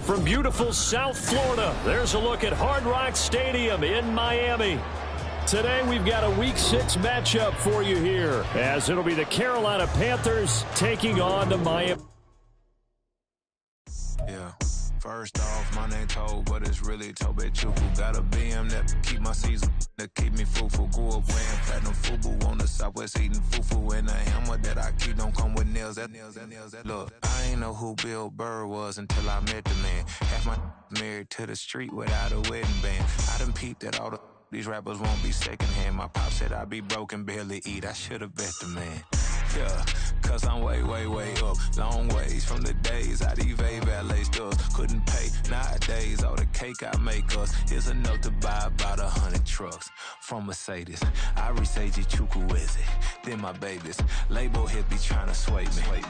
From beautiful South Florida, there's a look at Hard Rock Stadium in Miami. Today we've got a Week 6 matchup for you here, as it'll be the Carolina Panthers taking on the Miami. Yeah. First off, my name Toad, but it's really Tobe Chuku. Got a BM that keep my season, that keep me fufu. Grew up wearing platinum fubu on the Southwest eating fufu. And a hammer that I keep don't come with nails. Look, I ain't know who Bill Burr was until I met the man. Half my married to the street without a wedding band. I done peeped that all these rappers won't be secondhand. My pop said I'd be broken, barely eat. I should've bet the man. Yeah, cause I'm way, way, way up. Long ways from the days I evade valet stores. Couldn't pay nowadays. All the cake I make us is enough to buy about 100 trucks from Mercedes. I resage Chukwueze, then my babies. Label hit be trying to sway me.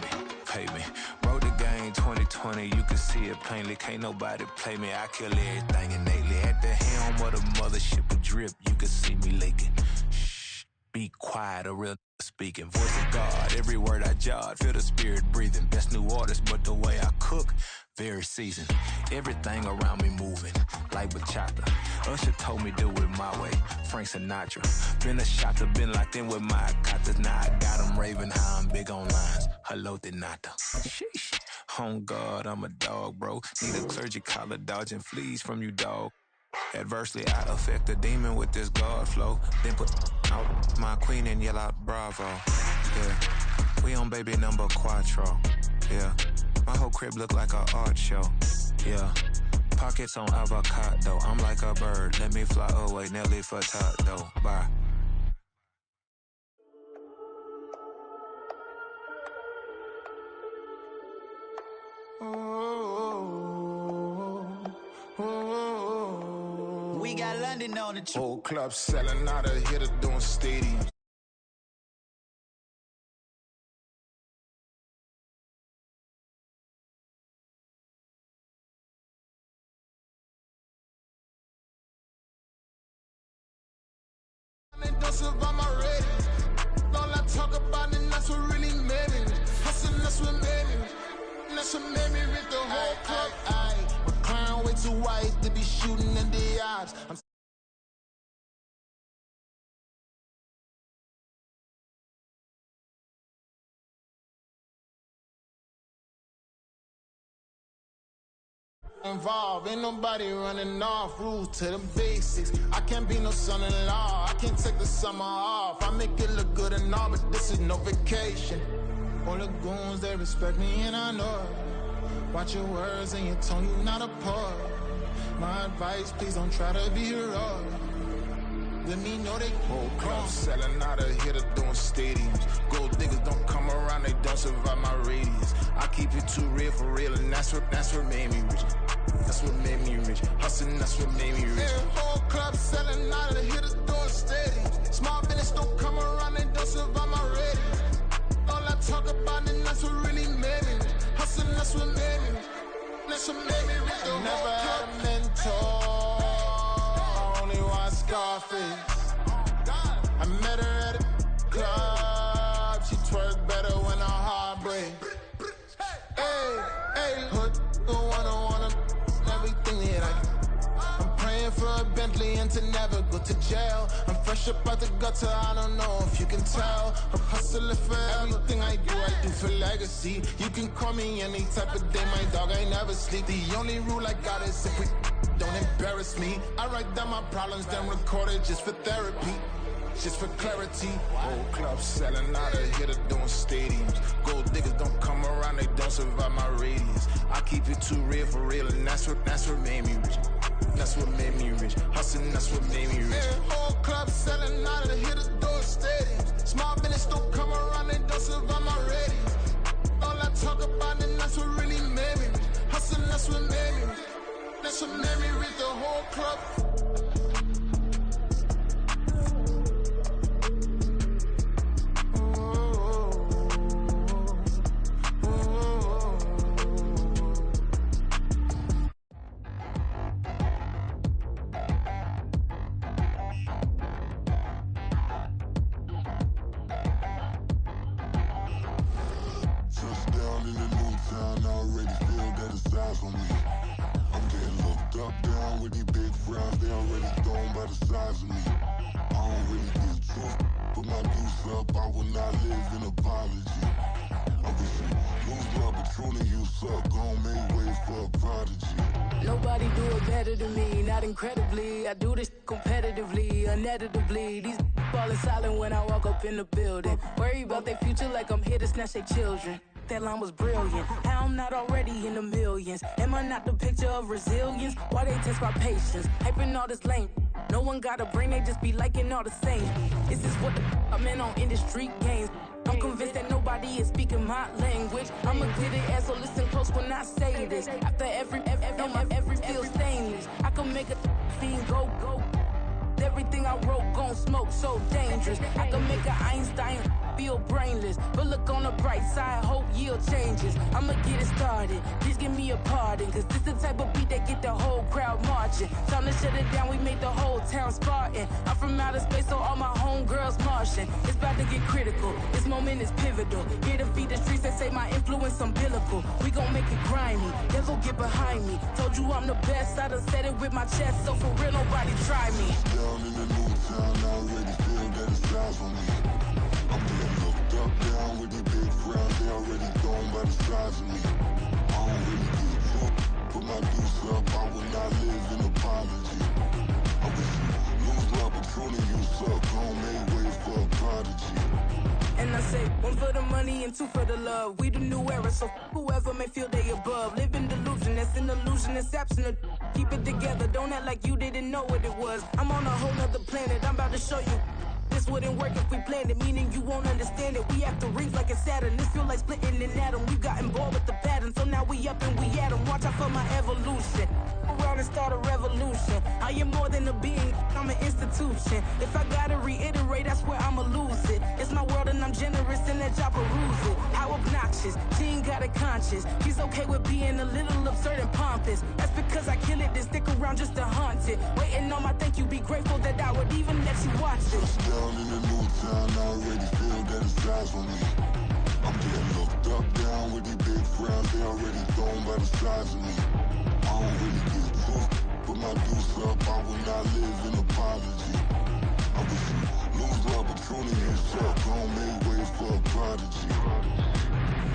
Pay me. Wrote the game 2020, you can see it plainly. Can't nobody play me. I kill everything innately. At the helm of the mothership of drip, you can see me leaking. Shh, be quiet, a real speaking. Voice of God, every word I jot. Feel the spirit breathing. Best new artist, but the way I cook, very seasoned. Everything around me moving, like bachata. Usher told me do it my way. Frank Sinatra. Been a shotter, been locked in with my katas. Now I got them raving how I'm big on lines. Hello, Denata. Sheesh. On God, I'm a dog, bro. Need a clergy collar, dodging fleas from you, dog. Adversely, I affect the demon with this God flow. Then put out my queen and yell out bravo. Yeah, we on baby number quattro. Yeah, my whole crib look like an art show. Yeah, pockets on avocado. I'm like a bird. Let me fly away, Nelly Furtado. Bye. We got London on the trip. Whole club selling out of here to doing stadiums. Don't survive my rating. All I talk about it, that's what really made me. Hustling, that's what made me. That's what made me with the whole club. My crown way too white to be shooting in the eyes. Involved, ain't nobody running off. Rules to the basics. I can't be no son-in-law. I can't take the summer off. I make it look good and all, but this is no vacation. All the goons, they respect me and I know it. Watch your words and your tone, you not a part. My advice, please don't try to be heroic. Let me know they whole club selling out of here to doing stadiums. Gold diggers don't come around, they don't survive my radius. I keep it too real for real, and that's what made me rich. That's what made me rich. Hustling, that's what made me rich. Yeah, whole club selling out of here to doing stadiums. Small business don't come around, they don't survive my radius. All I talk about it, that's what really made me rich. Hustling, that's what made me rich. That's what made me rich. I never had a mentor. Scarface. I met her at a club. She twerk better when her heart breaks. Hey, put the wanna everything that I'm praying for a Bentley and to never go to jail. I'm fresh up out the gutter, I don't know if you can tell. I'm hustling for everything I do for legacy. You can call me any type of day, my dog, I never sleep. The only rule I got is if we don't embarrass me. I write down my problems, then record it just for therapy, just for clarity. Whole club selling out of here to doing stadiums. Gold diggers don't come around, they don't survive my radius. I keep it too real for real, and that's what made me rich. That's what made me rich. Hustling, that's what made me rich. Yeah, whole club selling out of here to doing stadiums. Small business don't come around, they don't survive my radius. All I talk about it, that's what really made me rich. Hustling, that's what made me rich. That's what made me read the whole club. Touchdown in the new town, already feel that it's eyes on me. I'm getting looked up, down with these big frowns. They already thrown by the size of me. I don't really give truth, but my deuce up. I will not live in apology. I wish you lose love, but truly you suck. Gon' make way for a prodigy. Nobody do it better than me, not incredibly. I do this competitively, uneditably. These falling silent when I walk up in the building. Worry about their future like I'm here to snatch their children. That line was brilliant. How I'm not already in the millions? Am I not the picture of resilience? Why they test my patience? Hyping all this lame. No one got a brain, they just be liking all the same. Is this what the I'm in on industry games? I'm convinced that nobody is speaking my language. I'ma get it as so listen close when I say this. After every feel stainless. I can make a fiend go. Everything I wrote gon' smoke, so dangerous. I can make an Einstein feel brainless. But look on the bright side, hope yield changes. I'ma get it started, please give me a pardon. Cause this the type of beat that get the whole crowd marching. Time to shut it down, we made the whole town Spartan. I'm from outer space, so all my homegirls Martian. It's about to get critical, this moment is pivotal. Here to feed the streets that say my influence umbilical. We gon' make it grimy, never get behind me. Told you I'm the best, I done said it with my chest. So for real, nobody try me. Down in the new town, I already feel that it's time for me. I'm getting looked up, down with these big frowns. They already thrown by the size of me. I don't really give a fuck, put my deuce up. I will not live in apology. I wish you lose love, but truly you suck. Gon' make way for a prodigy. And I say, one for the money and two for the love. We the new era, so whoever may feel they above. Live in delusion, that's an illusion, that's absent. Keep it together, don't act like you didn't know what it was. I'm on a whole nother planet, I'm about to show you. This wouldn't work if we planned it, meaning you won't understand it. We have to rings like a Saturn, this feel like splitting an atom. We got involved with the pattern, so now we up and we at 'em. Watch out for my evolution. Around and start a revolution. I am more than a being, I'm an institution. If I gotta reiterate, I swear I'ma lose it. It's my world and I'm generous and that y'all peruse it. How obnoxious, she ain't got a conscience. She's okay with being a little absurd and pompous. That's because I kill it, then stick around just to haunt it. Waiting on my thank you, be grateful that I would even let you watch this. Down in the new town, I already feel that it's time for me. I'm getting looked up, down with these big frowns. They already thrown by the size of me. I don't really give a fuck, put my deuce up. I will not live in apology. I wish you lose love, but truly you suck. Gon' make way for a prodigy.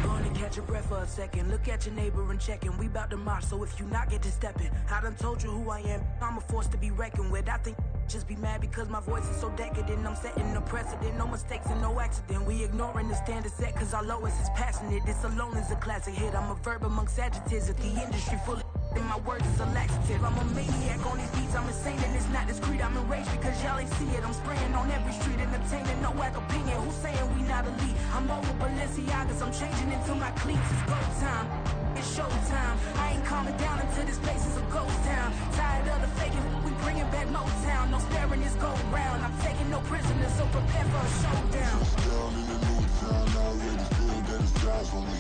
Gonna catch your breath for a second. Look at your neighbor and check in. We bout to march, so if you not get to stepping. I done told you who I am. I'm a force to be reckoned with. I think just be mad because my voice is so decadent. I'm setting a precedent, no mistakes and no accident. We ignoring the standard set cause our lowest is passionate. This alone is a classic hit. I'm a verb amongst adjectives. If the industry full of and my words is a laxative. I'm a maniac on these beats, I'm insane and it's not discreet. I'm enraged because y'all ain't see it. I'm spraying on every street, entertaining, no whack opinion. Who's saying we not elite? I'm over Balenciagas, I'm changing into my cleats. It's go time, it's showtime. I ain't calming down until this place is a ghost town. Tired of the faking, we bringing back Motown. No sparing this go round. I'm taking no prisoners, so prepare for a showdown. Down in the new town, I already feel that it's time for me.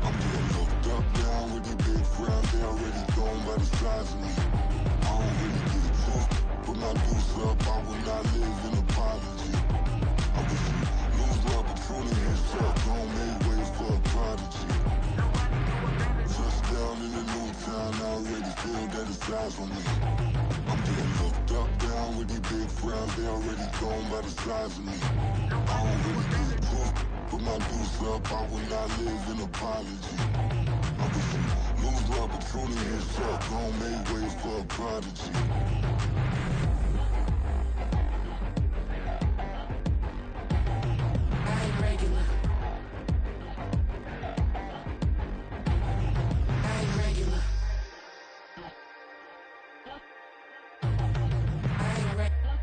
I'm getting looked up, down with these big frowns. They already thrown by the size of me. I don't really give a fuck, put my deuce up. I will not live in apology. I wish you lose love, but truly you suck. Gon' make way for a prodigy. Just down in the new town, I already feel that it's time for me. I'm getting looked up, down with these big frowns. They already thrown by the size of me. I don't really give a fuck, put my deuce up. I will not live in apology. I wish you lose love, but truly you suck. Gon' make way for a prodigy. I ain't regular. I ain't regular. I ain't regular.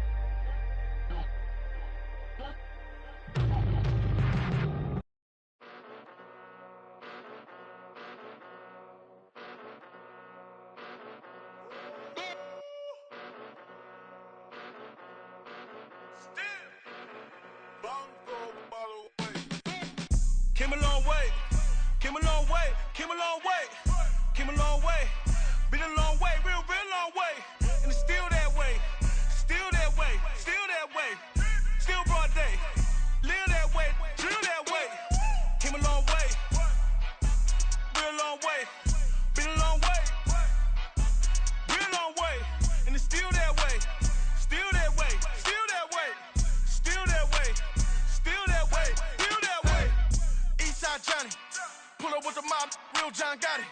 Came a long way, came a long way, came a long way, came a long way. Been a long way, real long way. And it's still that way, still that way, still that way. Still broad day, live that way, drill that way. Came a long way, real long way. Been a long way, 5, real John Gotti.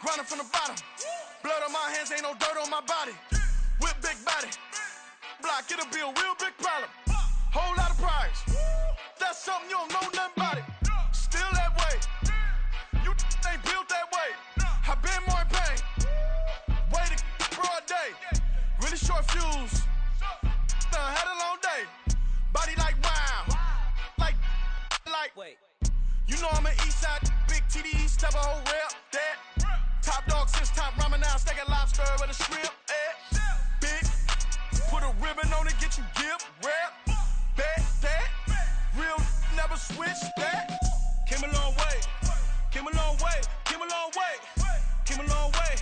Grinding from the bottom. Blood on my hands, ain't no dirt on my body. Whip big body. Block, it'll be a real big problem. Whole lot of prize. That's something you don't know nothing about it. Still that way. You ain't built that way. I been more in pain. Way to broad day. Really short fuse. Had a long day. Body like wow. Like. Wait. You know I'm an east side. Big TDE, step a whole rep. That. Top dog since top ramen now. Steak a lobster with a shrimp. Big. Put a ribbon on it, get you give. Rep. Bet that. Real never switch that. Came a long way. Came a long way. Came a long way. Came a long way.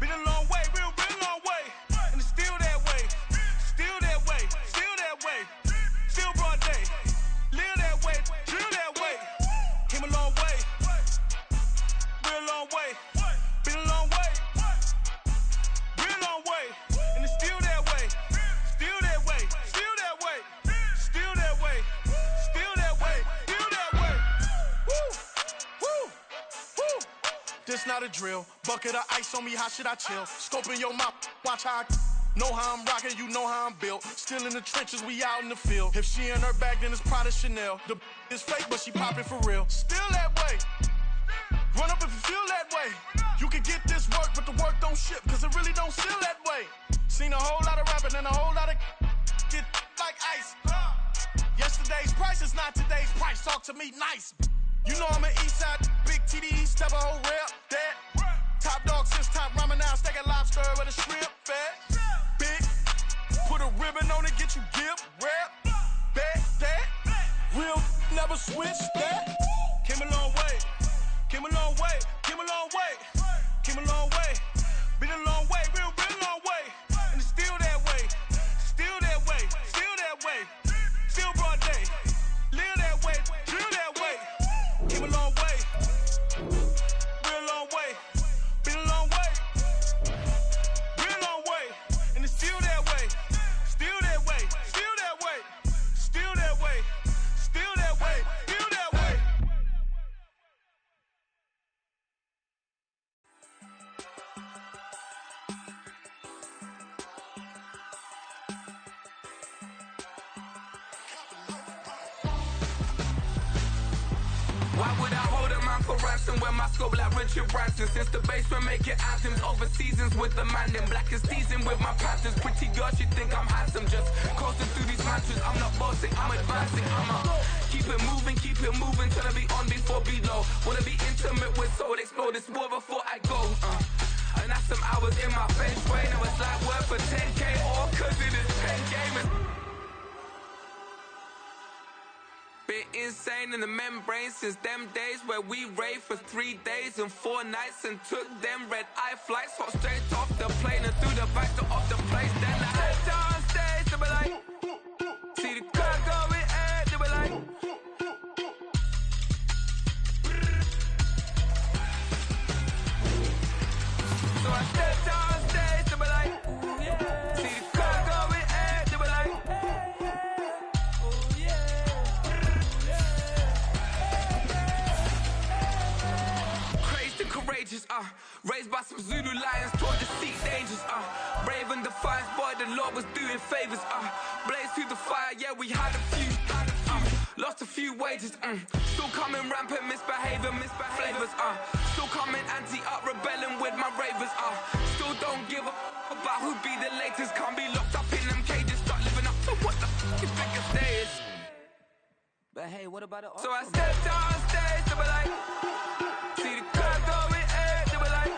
Been a long way. Real long way. And it's still that way. Still that way. Still that way. Still broad day. Live that way. Drill that way. Came a long way. Real long way. Been a long way. Real long way. And it's still that way. Still that way. Still that way. Still that way. Still that way. Still that way. Woo. Woo. Woo. This not a drill. Bucket of ice on me, how should I chill? Scope in your mouth, watch how I know how I'm rocking, you know how I'm built. Still in the trenches, we out in the field. If she in her bag, then it's Prada Chanel. The is fake, but she popping for real. Still that way. Run up if you feel that way. You can get this work, but the work don't ship, cause it really don't feel that way. Seen a whole lot of rapping and a whole lot of get like ice. Yesterday's price is not today's price. Talk to me nice. You know I'm an east side, big TDE, step a whole rep. That. Top dog since top ramen now. Steak a lobster with a shrimp. Fat. Big. Put a ribbon on it, get you give. Rep. Bet that. Real never switch that. Came a long way. Came a long way. Came a long way. Came a long way. Been a long way. Real long way. And it's still that way. Still that way. Still that way. Still broad day. Live that way. Drill that way. Came a long way. Real long way. Been a long way. Real long way. And it's still that way. Still that way. Still that way. Still that way. Still that way. Still that way. Why would I hold a man for ransom when my scope like Richard Branson? Since the basement making anthems over seasons with the man in black is teasing with my patterns. Pretty girl, she think I'm handsome. Just coasting through these mantras. I'm not bossing, I'm advancing. Keep it moving, trying to be on before below. Wanna be intimate with soul, explore this war before I go. And that's some hours in my bench way. Now it's like work for 10K or cause it is 10 gamers. Been insane in the membrane since them days where we raved for 3 days and 4 nights and took them red eye flights. Hot straight off the plane and through the back door of the place. Then I head down stage, they be like, see the crowd going air, they be like, so I step down stage, they be like, see the crowd going air, they be like, courageous, raised by some Zulu lions, taught to seek dangers, brave and defiant, boy, the Lord was doing favors, blaze through the fire, yeah, we had a few, lost a few wages, still coming rampant, misbehaving, flavors, still coming anti-up, rebelling with my ravers, still don't give a about who be the latest, can't be locked up in them cages, start living up to what the is biggest day is. But hey, what about it? So I stepped on stage, they were like, see the crowd going air, they were like.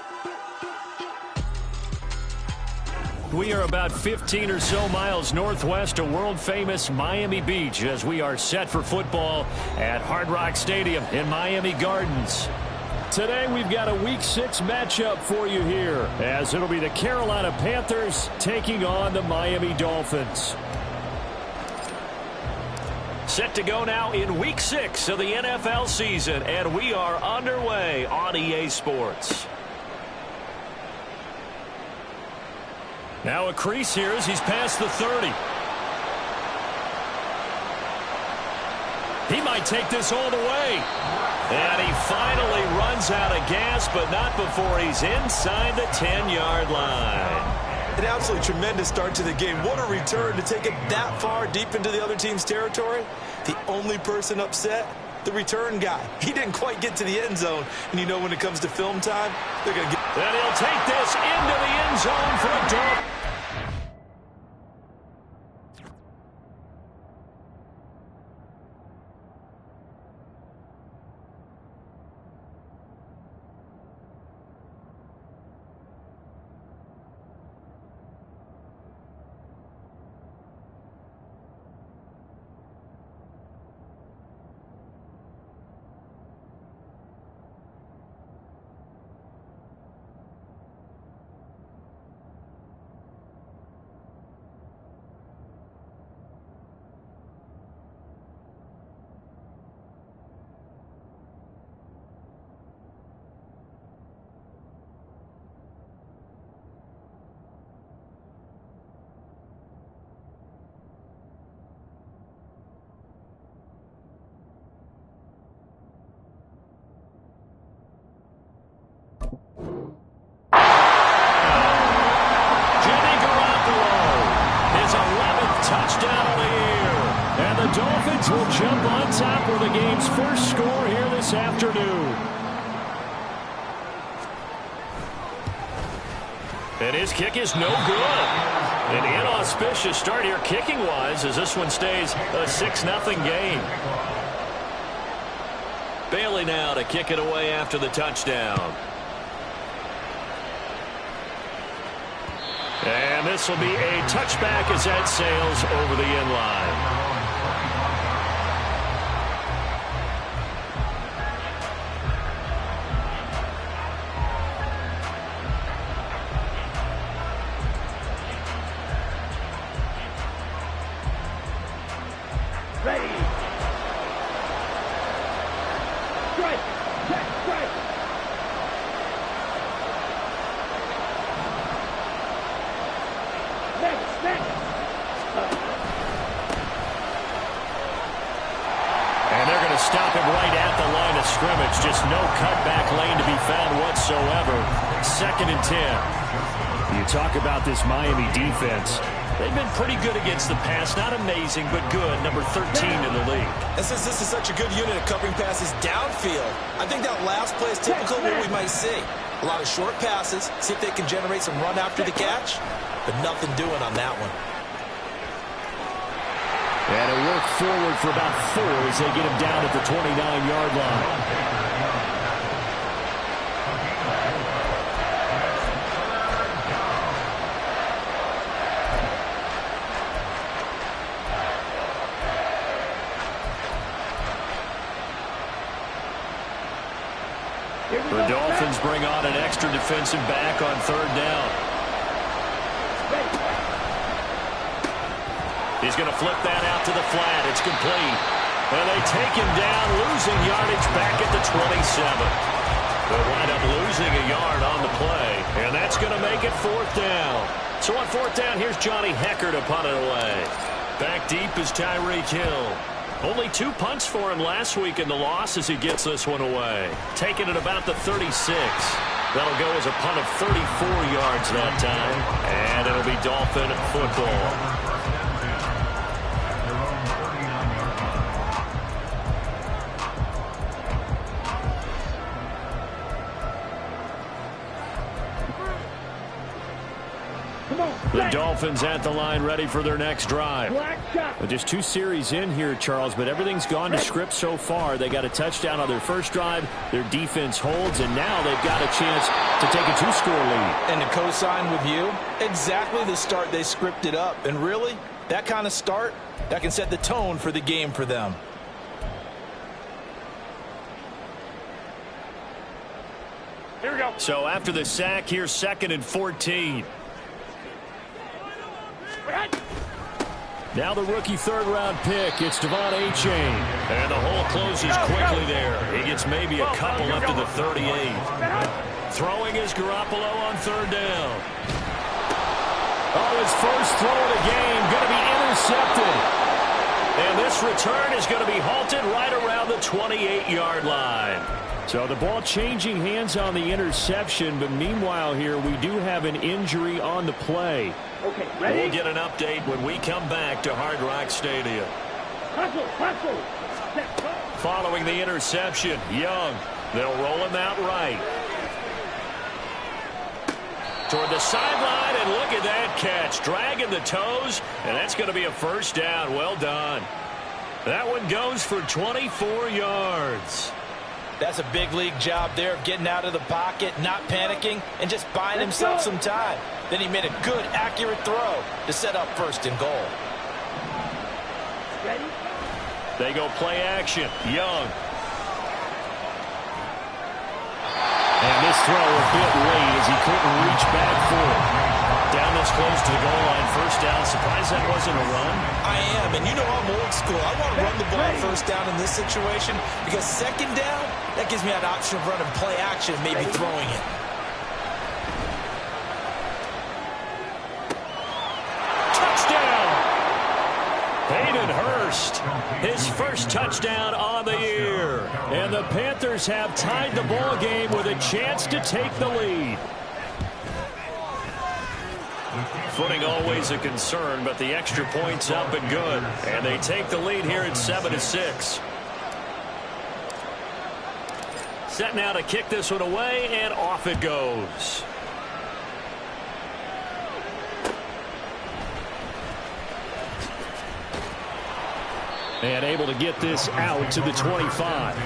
We are about 15 or so miles northwest of world-famous Miami Beach as we are set for football at Hard Rock Stadium in Miami Gardens. Today we've got a Week 6 matchup for you here as it'll be the Carolina Panthers taking on the Miami Dolphins. Set to go now in Week 6 of the NFL season, and we are underway on EA Sports. Now a crease here as he's past the 30. He might take this all the way. And he finally runs out of gas, but not before he's inside the 10-yard line. An absolutely tremendous start to the game. What a return to take it that far deep into the other team's territory. The only person upset, the return guy. He didn't quite get to the end zone. And you know when it comes to film time, they're going to get... And he'll take this into the end zone for a dunk. Dolphins will jump on top of the game's first score here this afternoon. And his kick is no good. An inauspicious start here kicking-wise as this one stays a 6-0 game. Bailey now to kick it away after the touchdown. And this will be a touchback as that sails over the end line. Stop him right at the line of scrimmage. Just no cutback lane to be found whatsoever. 2nd and 10. You talk about this Miami defense. They've been pretty good against the pass. Not amazing, but good. Number 13 in the league. And since this is such a good unit of covering passes downfield, I think that last play is typical of what we might see. A lot of short passes. See if they can generate some run after the catch. But nothing doing on that one. And a work forward for about 4 as they get him down at the 29-yard line. The Dolphins bring on an extra defensive back on 3rd down. He's going to flip that out to the flat. It's complete. And they take him down, losing yardage back at the 27. They'll wind up losing a yard on the play. And that's going to make it 4th down. So on 4th down, here's Johnny Hecker to punt it away. Back deep is Tyreek Hill. Only 2 punts for him last week in the loss as he gets this one away. Taking it about the 36. That'll go as a punt of 34 yards that time. And it'll be Dolphin football. The Dolphins at the line ready for their next drive. Well, just 2 series in here, Charles, but everything's gone to script so far. They got a touchdown on their first drive. Their defense holds, and now they've got a chance to take a 2-score lead. And to co-sign with you, exactly the start they scripted up. And really, that kind of start, that can set the tone for the game for them. Here we go. So after the sack, here's 2nd and 14. Now the rookie 3rd-round pick. It's Devon Achane. And the hole closes quickly there. He gets maybe a couple up to the 38. Throwing is Garoppolo on 3rd down. Oh, his first throw of the game going to be intercepted. And this return is going to be halted right around the 28-yard line. So the ball changing hands on the interception, but meanwhile here we do have an injury on the play. Okay, ready? We'll get an update when we come back to Hard Rock Stadium. Following the interception, Young. They'll roll him out right. Toward the sideline, and look at that catch. Dragging the toes, and that's going to be a first down. Well done. That one goes for 24 yards. That's a big league job there of getting out of the pocket, not panicking, and just buying himself some time. Then he made a good, accurate throw to set up first and goal. Ready? They go play action. Young. And this throw a bit late as he couldn't reach back for it. Down this close to the goal line, first down. Surprised that wasn't a run? I am, and you know I'm old school. I want to run the ball first down in this situation because second down, that gives me an option of running play action, maybe throwing it. Touchdown! Hayden Hurst, his first touchdown on the year. And the Panthers have tied the ball game with a chance to take the lead. Footing always a concern, but the extra point's up and good. And they take the lead here at 7-6. Set now to kick this one away, and off it goes. And able to get this out to the 25.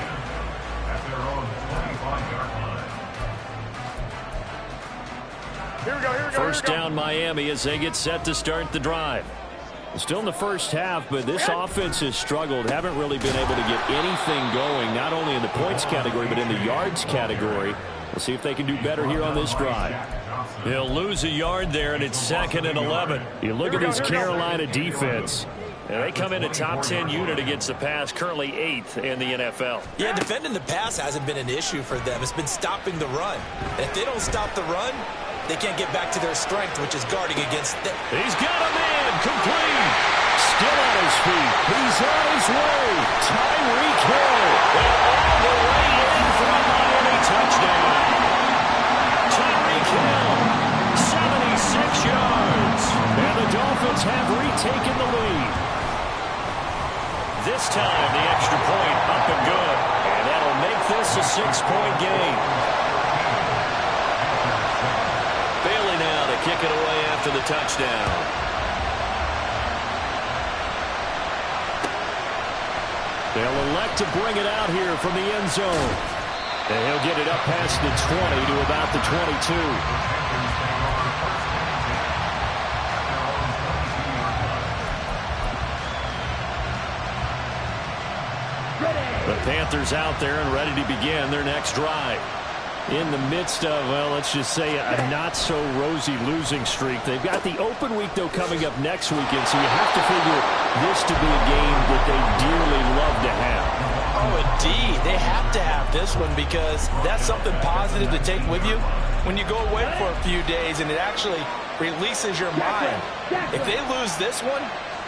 Here we go. First down Miami as they get set to start the drive. Still in the first half, but this offense has struggled. Haven't really been able to get anything going, not only in the points category, but in the yards category. We'll see if they can do better here on this drive. They'll lose a yard there, and it's 2nd and 11. You look at this Carolina defense. And they come in a top 10 unit against the pass, currently 8th in the NFL. Yeah, defending the pass hasn't been an issue for them. It's been stopping the run. And if they don't stop the run, they can't get back to their strength, which is guarding against them. He's got a man, complete. Still on his feet. He's on his way. Tyreek Hill. And all the way in for a Miami touchdown. Tyreek Hill, 76 yards. And the Dolphins have retaken the lead. This time, the extra point up and good. And that'll make this a 6-point game. Bailey now to kick it away after the touchdown. They'll elect to bring it out here from the end zone. And he'll get it up past the 20 to about the 22. The Panthers out there and ready to begin their next drive. In the midst of, well, let's just say a not-so-rosy losing streak. They've got the open week, though, coming up next weekend, so you have to figure this to be a game that they dearly love to have. Oh, indeed. They have to have this one because that's something positive to take with you when you go away for a few days, and it actually releases your mind. If they lose this one,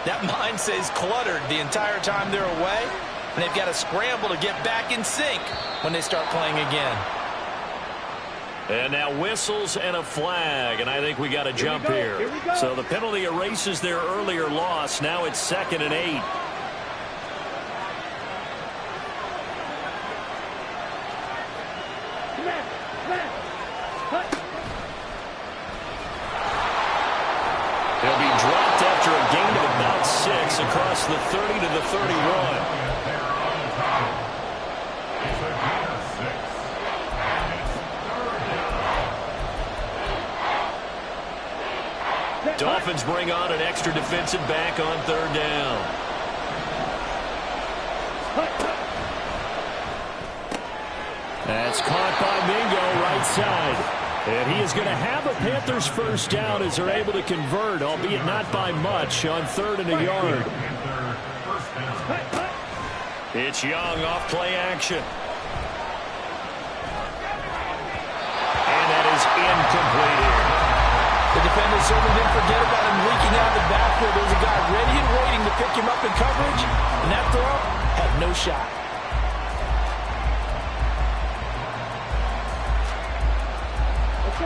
that mind stays cluttered the entire time they're away, and they've got to scramble to get back in sync when they start playing again. And now whistles and a flag, and I think we got a jump here. So the penalty erases their earlier loss. Now it's 2nd and 8. He'll be dropped after a gain of about 6 across the 30 to the 31. Dolphins bring on an extra defensive back on 3rd down. That's caught by Mingo right side. And he is going to have a Panthers first down as they're able to convert, albeit not by much, on 3rd and a yard. It's Young off play action. And that is incomplete here. The defenders certainly didn't forget about him leaking out the backfield. There's a guy ready and waiting to pick him up in coverage, and that throw had no shot.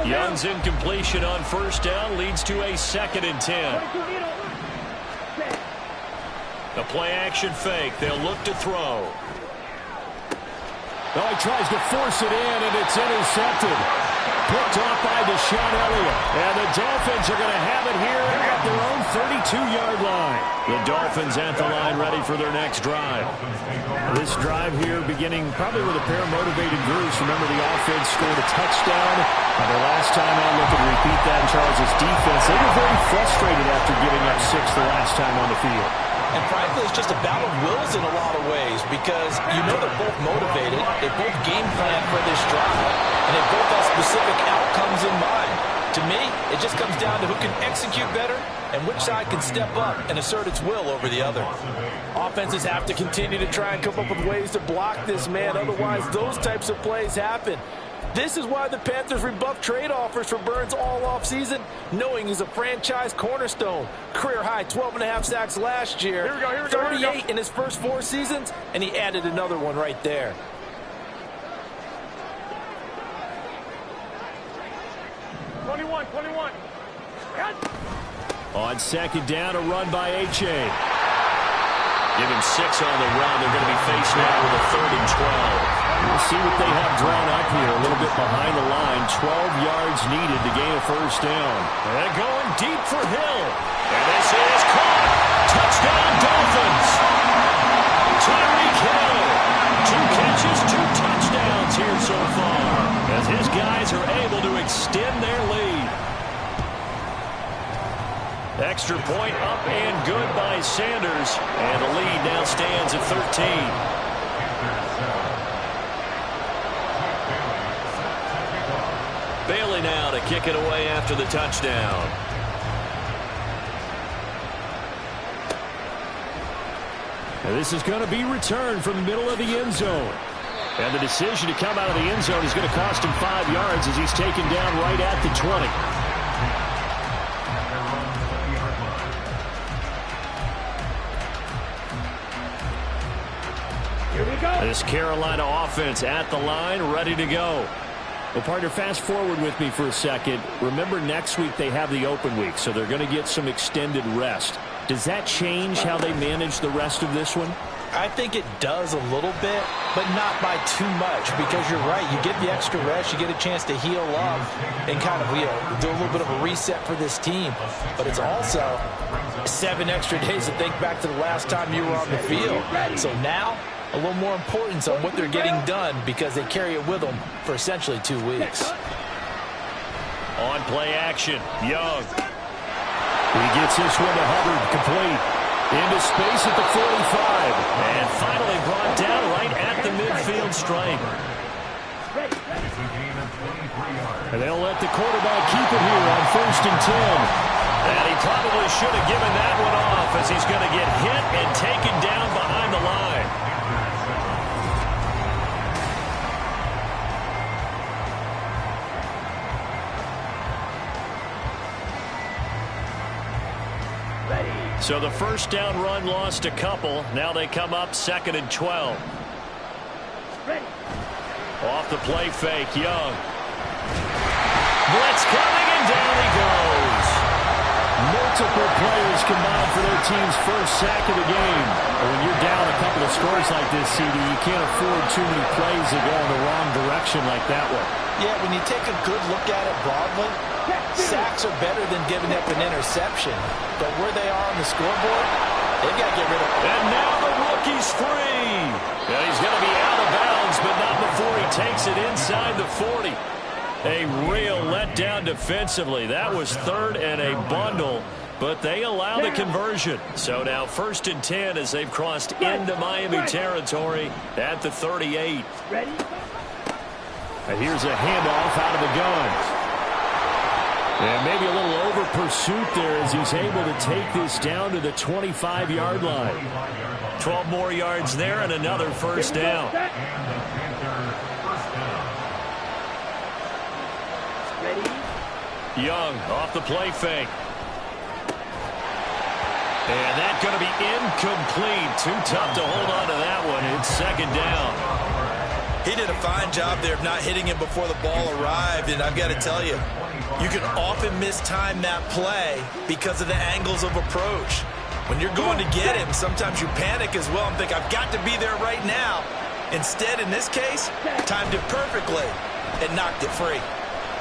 Young's incompletion on first down leads to a 2nd and 10. The play-action fake. They'll look to throw. Oh, he tries to force it in, and it's intercepted. Picked off by Deshaun Elliott. And the Dolphins are going to have it here at their own 32-yard line. The Dolphins at the line ready for their next drive. This drive here beginning probably with a pair of motivated groups. Remember, the offense scored a touchdown. The last time out, look at repeat that in Charles' defense. They were very frustrated after giving up 6 the last time on the field. And frankly, it's just a battle of wills in a lot of ways because you know they're both motivated. They both game plan for this drive, and they both have specific outcomes in mind. To me, it just comes down to who can execute better and which side can step up and assert its will over the other. Offenses have to continue to try and come up with ways to block this man. Otherwise, those types of plays happen. This is why the Panthers rebuffed trade offers for Burns all offseason, knowing he's a franchise cornerstone. Career-high 12.5 sacks last year, 38 in his first 4 seasons, and he added another one right there. On 2nd down, a run by H.A. Give him 6 on the run. They're going to be faced now with a 3rd and 12. We'll see what they have drawn up here. A little bit behind the line. 12 yards needed to gain a first down. And going deep for Hill. And this is caught. Touchdown, Dolphins. Tyreek Hill. 2 catches, 2 touchdowns here so far, as his guys are able to extend their lead. Extra point up and good by Sanders. And the lead now stands at 13. Bailey now to kick it away after the touchdown. And this is going to be returned from the middle of the end zone. And the decision to come out of the end zone is going to cost him 5 yards as he's taken down right at the 20. Here we go. This Carolina offense at the line, ready to go. Well, partner, fast forward with me for a second. Remember, next week they have the open week, so they're going to get some extended rest. Does that change how they manage the rest of this one? I think it does a little bit, but not by too much, because you're right. You get the extra rest, you get a chance to heal up and kind of do a little bit of a reset for this team. But it's also 7 extra days to think back to the last time you were on the field. So now, a little more importance on what they're getting done because they carry it with them for essentially 2 weeks. On play action, Young. He gets this one to Hubbard, complete. Into space at the 45. And finally brought down right at the midfield stripe. And they'll let the quarterback keep it here on 1st and 10. And he probably should have given that one off as he's going to get hit and taken down behind the line. So the first down run lost a couple. Now they come up 2nd and 12. Off the play fake, Young. Blitz coming, and down he goes. Multiple players combined for their team's first sack of the game. When you're down a couple of scores like this, CD, you can't afford too many plays that go in the wrong direction like that one. Yeah, when you take a good look at it broadly, sacks are better than giving up an interception. But where they are on the scoreboard, they've got to get rid of it. And now the rookie's free. Yeah, he's going to be out of bounds, but not before he takes it inside the 40. A real letdown defensively. That was 3rd and a bundle, but they allow the conversion. So now 1st and 10 as they've crossed into Miami territory at the 38. Ready? And here's a handoff out of the gun. And maybe a little over pursuit there as he's able to take this down to the 25-yard line. 12 more yards there and another first down. Young off the play fake. And that's going to be incomplete. Too tough to hold on to that one. It's second down. He did a fine job there of not hitting him before the ball arrived, and I've got to tell you, you can often mistime that play because of the angles of approach. When you're going to get him, sometimes you panic as well and think, I've got to be there right now. Instead, in this case, timed it perfectly and knocked it free.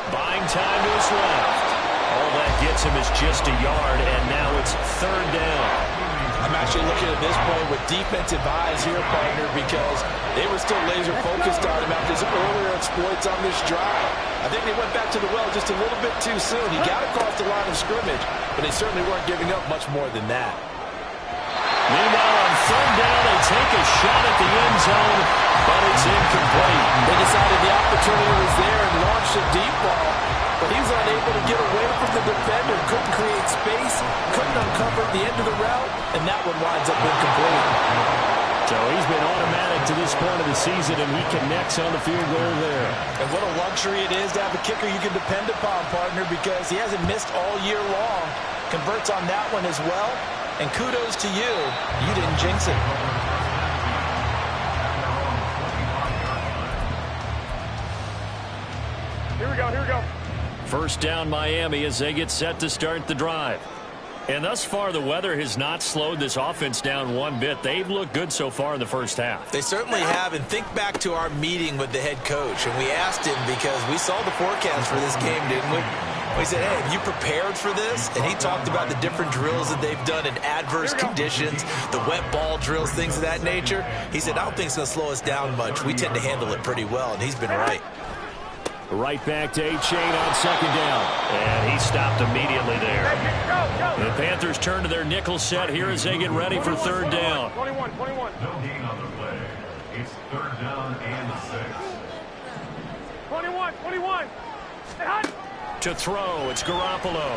Buying time to his left. All that gets him is just a yard, and now it's third down. I'm actually looking at this point with defensive eyes here, partner, because they were still laser focused on him after his earlier exploits on this drive. I think they went back to the well just a little bit too soon. He got across the line of scrimmage, but they certainly weren't giving up much more than that. Meanwhile, on third down, they take a shot at the end zone, but it's incomplete. They decided the opportunity was there and launched a deep ball, but he was unable to get away from the defender, couldn't create space, couldn't uncover the end of the route, and that one winds up incomplete. So he's been automatic to this point of the season, and he connects on the field goal there. And what a luxury it is to have a kicker you can depend upon, partner, because he hasn't missed all year long. Converts on that one as well. And kudos to you. You didn't jinx it. Here we go. First down Miami as they get set to start the drive. And thus far, the weather has not slowed this offense down one bit. They've looked good so far in the first half. They certainly have. And think back to our meeting with the head coach. And we asked him because we saw the forecast for this game, didn't we? We said, hey, have you prepared for this? And he talked about the different drills that they've done in adverse conditions, the wet ball drills, things of that nature. He said, I don't think it's going to slow us down much. We tend to handle it pretty well, and he's been right. Right back to A-Chain on second down. And he stopped immediately there. The Panthers turn to their nickel set here as they get ready for third down. 21. No gain on the play. It's third down and 6. 21. To throw, it's Garoppolo.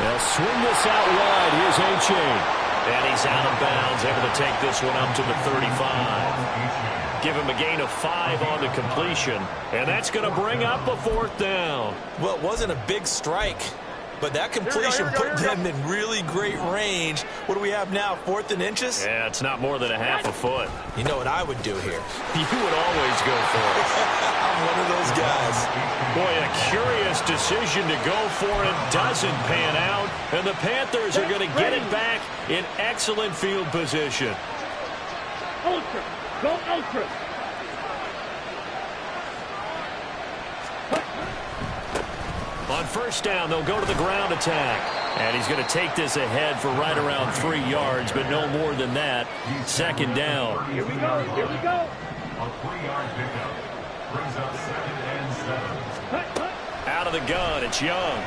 They'll swing this out wide. Here's A-Chain. And he's out of bounds, able to take this one up to the 35. Give him a gain of 5 on the completion. And that's going to bring up a fourth down. Well, it wasn't a big strike, but that completion put them in really great range. What do we have now, 4th and inches? Yeah, it's not more than a half a foot. You know what I would do here? You would always go for it. I'm one of those guys. Boy, a curious decision to go for it. Doesn't pan out. And the Panthers are going to get it back in excellent field position. Ultra. Go ultra. On first down, they'll go to the ground attack. And he's going to take this ahead for right around 3 yards, but no more than that. Second down. Here we go. A 3-yard pickup brings up 2nd and 7. Out of the gun, it's Young.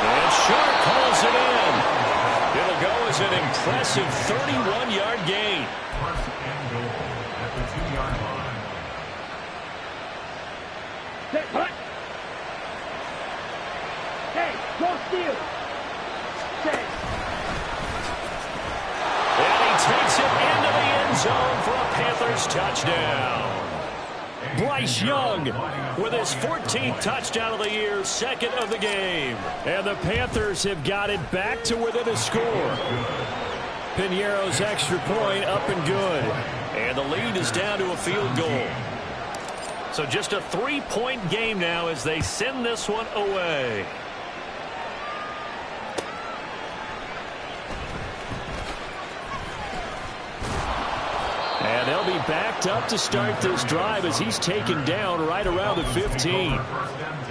And Sharp pulls it in. It'll go as an impressive 31-yard gain. First and goal at the 2-yard line. Hey, go steal. And he takes it into the end zone for a Panthers touchdown. Bryce Young with his 14th touchdown of the year, 2nd of the game. And the Panthers have got it back to within a score. Piñeiro's extra point up and good. And the lead is down to a field goal. So just a 3-point game now as they send this one away. And they'll be backed up to start this drive as he's taken down right around the 15.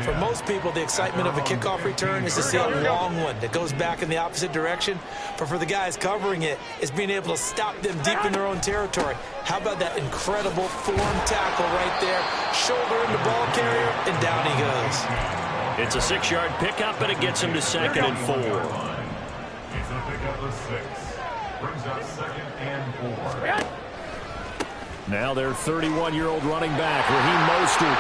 For most people, the excitement of a kickoff return is to see a long one that goes back in the opposite direction. But for the guys covering it, it's being able to stop them deep in their own territory. How about that incredible form tackle right there? Shoulder in the ball carrier, and down he goes. It's a 6-yard pickup, and it gets him to 2nd and 4. It's a pickup of 6. Brings up 2nd and 4. Now their 31-year-old running back, Raheem Mostert.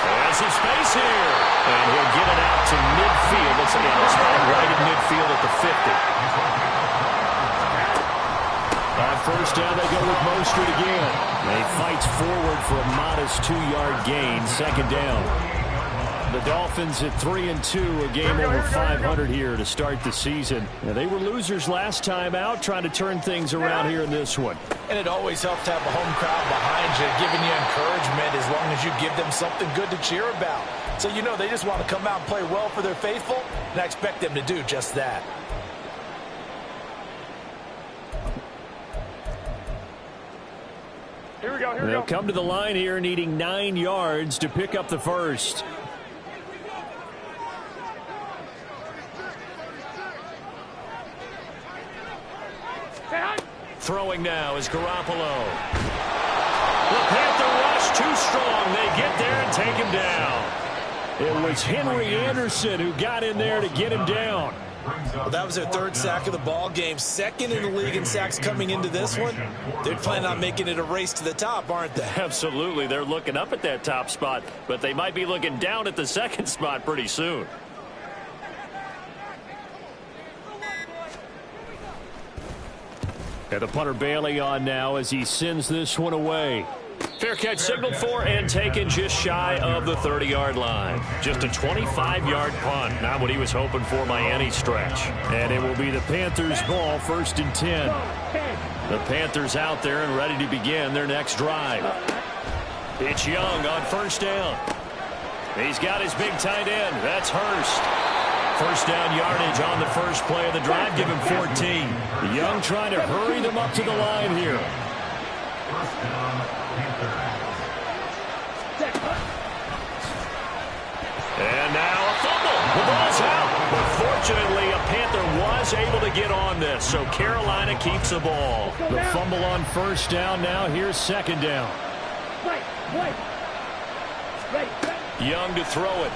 Has some space here. And he'll get it out to midfield. Let's see, it's right at midfield at the 50. first down, they go with Mostert again. He fights forward for a modest 2-yard gain, second down. The Dolphins at 3-2, a game over 500 here to start the season. Now, they were losers last time out, trying to turn things around here in this one. And it always helps to have a home crowd behind you, giving you encouragement as long as you give them something good to cheer about. So you know they just want to come out and play well for their faithful, and I expect them to do just that. Here we go, here we They'll go. come to the line here needing 9 yards to pick up the first. Throwing now is Garoppolo. The Panther rush too strong. They get there and take him down. It was Henry Anderson who got in there to get him down. Well, that was their third sack of the ball game. Second in the league in sacks coming into this one. They're planning on making it a race to the top, aren't they? Absolutely. They're looking up at that top spot, but they might be looking down at the second spot pretty soon. And the punter Bailey on now as he sends this one away. Fair catch signaled for and taken just shy of the 30-yard line. Just a 25-yard punt. Not what he was hoping for by any stretch. And it will be the Panthers' ball, 1st and 10. The Panthers out there and ready to begin their next drive. It's Young on first down. He's got his big tight end. That's Hurst. First down yardage on the first play of the drive. Give him 14. Young trying to hurry them up to the line here. And now a fumble. The ball's out. But fortunately, a Panther was able to get on this, so Carolina keeps the ball. The fumble on first down. Now here's second down. Young to throw it.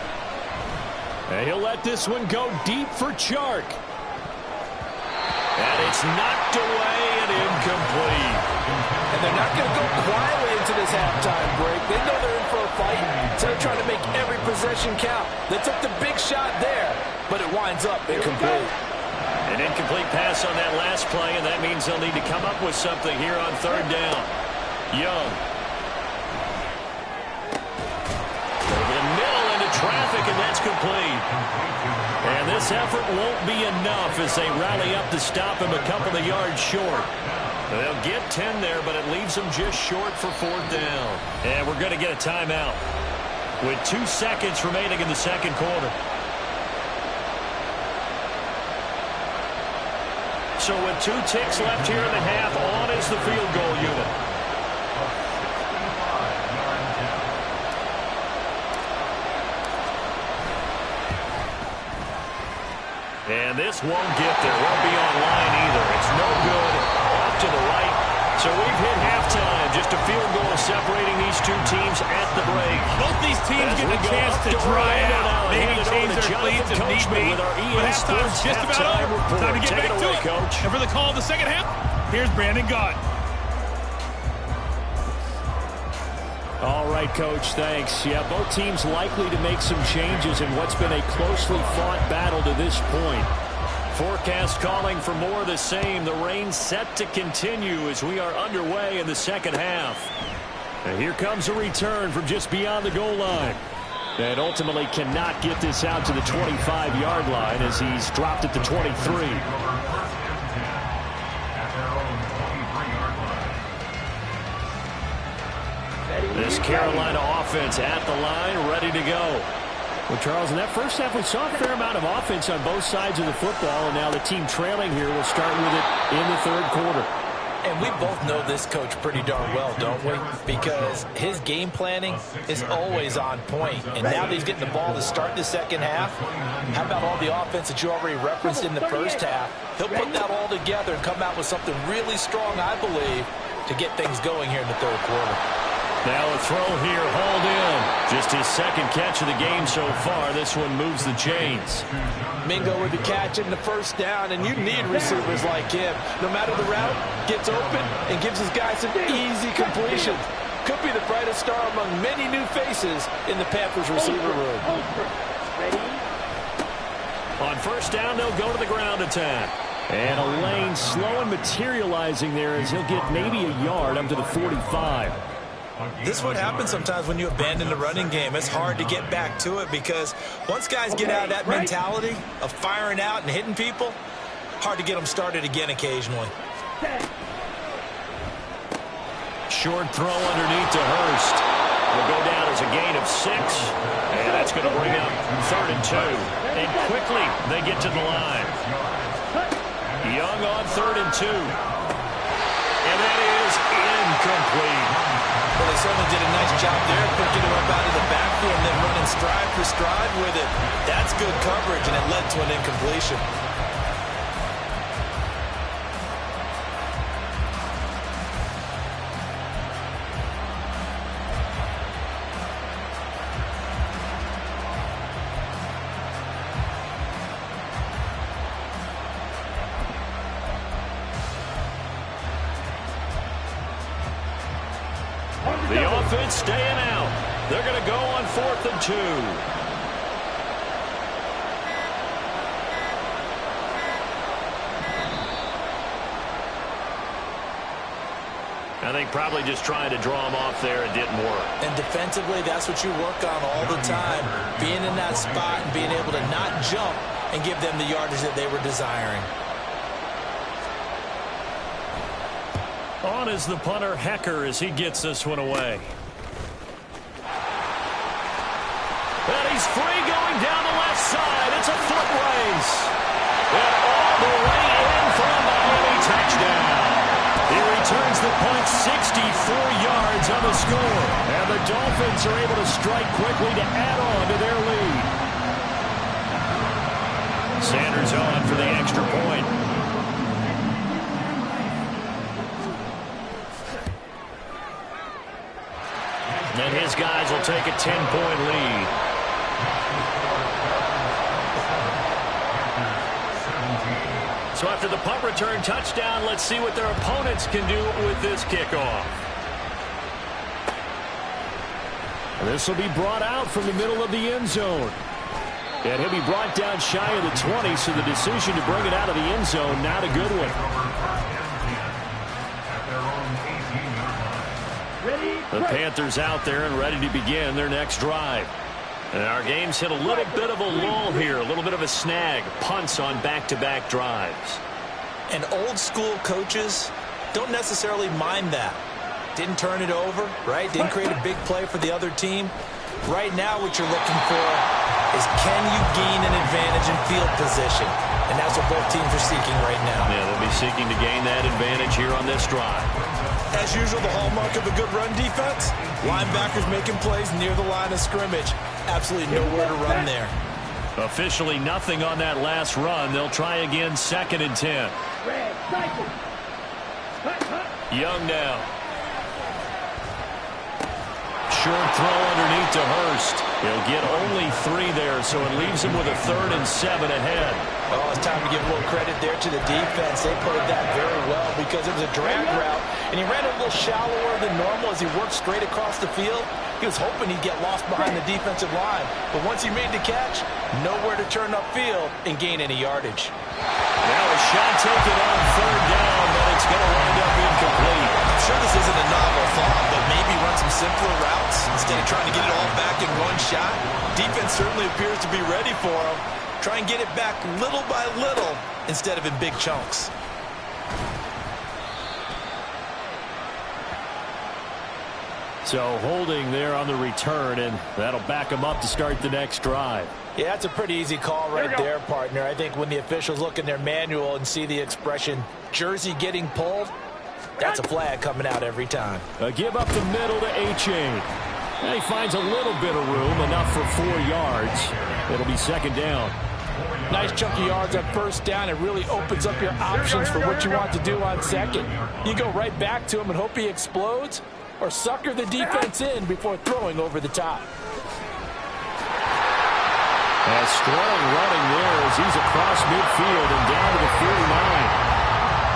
And he'll let this one go deep for Chark. And it's knocked away and incomplete. And they're not going to go quietly into this halftime break. They know they're in for a fight, so they're trying to make every possession count. They took the big shot there, but it winds up incomplete. An incomplete pass on that last play, and that means they'll need to come up with something here on third down. Young. Over the middle into traffic, and that's complete. And this effort won't be enough as they rally up to stop him a couple of yards short. They'll get 10 there, but it leaves them just short for fourth down. And we're going to get a timeout with 2 seconds remaining in the second quarter. So with 2 ticks left here in the half, on is the field goal unit. And this won't get there. Won't be online either. It's no good. Off to the right. So we've hit halftime. Just a field goal separating these two teams at the break. Both these teams get a chance to dry out. Maybe change their cleats if need be. But halftime's just about over. Time to get back to it. Coach. And for the call of the second half, here's Brandon Gott. All right, Coach, thanks. Yeah, both teams likely to make some changes in what's been a closely fought battle to this point. Forecast calling for more of the same. The rain set to continue as we are underway in the second half. And here comes a return from just beyond the goal line. And ultimately cannot get this out to the 25-yard line as he's dropped at the 23. This Carolina offense at the line, ready to go. Well, Charles, in that first half, we saw a fair amount of offense on both sides of the football, and now the team trailing here will start with it in the third quarter. And we both know this coach pretty darn well, don't we? Because his game planning is always on point. And now that he's getting the ball to start the second half, how about all the offense that you already referenced in the first half? He'll put that all together and come out with something really strong, I believe, to get things going here in the third quarter. Now a throw here, hauled in. Just his second catch of the game so far. This one moves the chains. Mingo with the catch in the first down, and you need receivers like him. No matter the route, gets open and gives his guys some easy completions. Could be the brightest star among many new faces in the Panthers receiver room. On first down, they'll go to the ground attack. And a lane slow and materializing there as he'll get maybe a yard up to the 45. This is what happens sometimes when you abandon the running game. It's hard to get back to it because once guys get out of that mentality of firing out and hitting people, hard to get them started again occasionally. Short throw underneath to Hurst. Will go down as a gain of 6. And that's going to bring up 3rd and 2. And quickly they get to the line. Young on 3rd and 2. And that is incomplete. Well, they certainly did a nice job there, picking him up out of the backfield and then running stride for stride with it. That's good coverage, and it led to an incompletion. The offense staying out. They're going to go on 4th and 2. I think probably just trying to draw him off there. It didn't work. And defensively, that's what you work on all the time. Being in that spot and being able to not jump and give them the yardage that they were desiring. On is the punter, Hecker, as he gets this one away. And he's free going down the left side. It's a foot race. And all the way in for a Miami touchdown. He returns the punt 64 yards on the score. And the Dolphins are able to strike quickly to add on to their lead. Sanders on for the extra point. And his guys will take a 10-point lead. So after the punt return touchdown, let's see what their opponents can do with this kickoff. And this will be brought out from the middle of the end zone. And he'll be brought down shy of the 20, so the decision to bring it out of the end zone, not a good one. The Panthers out there and ready to begin their next drive. And our game's hit a little bit of a lull here, a little bit of a snag. Punts on back-to-back drives. And old school coaches don't necessarily mind that. Didn't turn it over, right? Didn't create a big play for the other team. Right now what you're looking for is can you gain an advantage in field position? And that's what both teams are seeking right now. Yeah, they'll be seeking to gain that advantage here on this drive. As usual, the hallmark of a good run defense, linebackers making plays near the line of scrimmage. Absolutely nowhere to run there. Officially nothing on that last run. They'll try again 2nd and 10. Young now. Short throw underneath to Hurst. He'll get only 3 there, so it leaves him with a 3rd and 7 ahead. Oh, it's time to give a little credit there to the defense. They played that very well because it was a drag route, and he ran a little shallower than normal as he worked straight across the field. He was hoping he'd get lost behind the defensive line, but once he made the catch, nowhere to turn upfield and gain any yardage. Now a shot taken on 3rd down, but it's going to wind up incomplete. I'm sure this isn't a novel thought, but maybe run some simpler routes instead of trying to get it all back in one shot. Defense certainly appears to be ready for him. Try and get it back little by little instead of in big chunks. So holding there on the return, and that'll back him up to start the next drive. Yeah, that's a pretty easy call right there, partner. I think when the officials look in their manual and see the expression jersey getting pulled, that's a flag coming out every time. A give up the middle to H.A. And he finds a little bit of room, enough for 4 yards. It'll be 2nd down. Nice chunk of yards on 1st down. It really opens up your options for what you want to do on 2nd. You go right back to him and hope he explodes, or sucker the defense in before throwing over the top. A strong running there as he's across midfield and down to the 49.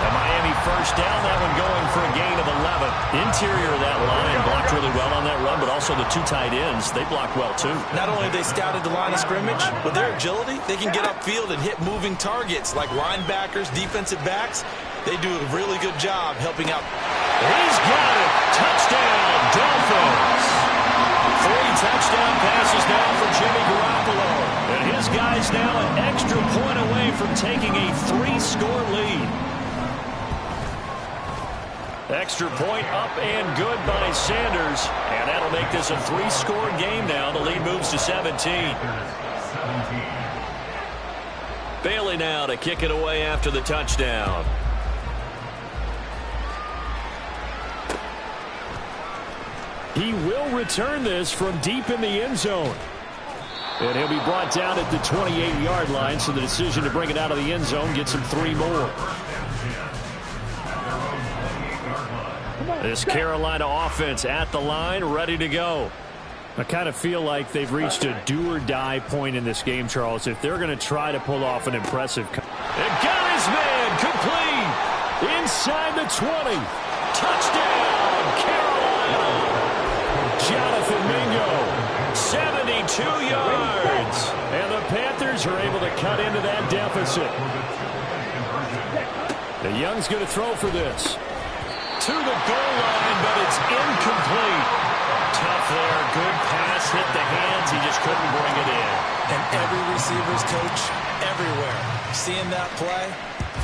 The Miami 1st down, that one going for a gain of 11. Interior of that line blocked really well on that run, but also the two tight ends, they blocked well too. Not only have they scouted the line of scrimmage, with their agility, they can get upfield and hit moving targets like linebackers, defensive backs. They do a really good job helping out. He's got it. Touchdown, Dolphins. 3 touchdown passes now for Jimmy Garoppolo. And his guys now an extra point away from taking a 3-score lead. Extra point up and good by Sanders. And that'll make this a 3-score game now. The lead moves to 17. Bailey now to kick it away after the touchdown. He will return this from deep in the end zone. And he'll be brought down at the 28-yard line, so the decision to bring it out of the end zone gets him 3 more. This Carolina offense at the line, ready to go. I kind of feel like they've reached a do-or-die point in this game, Charles. If they're going to try to pull off an impressive... And got his man complete inside the 20. Touchdown, Carolina. Jonathan Mingo, 72 yards. And the Panthers are able to cut into that deficit. The Young's going to throw for this. To the goal line, but it's incomplete. Tough there. Good pass. Hit the hands. He just couldn't bring it in. And every receiver's coach everywhere. Seeing that play,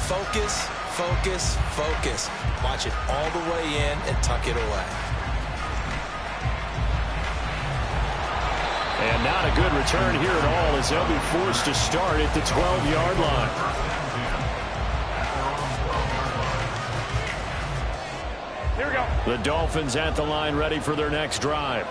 focus, focus, focus. Watch it all the way in and tuck it away. And not a good return here at all as they'll be forced to start at the 12-yard line. Here we go. The Dolphins at the line ready for their next drive.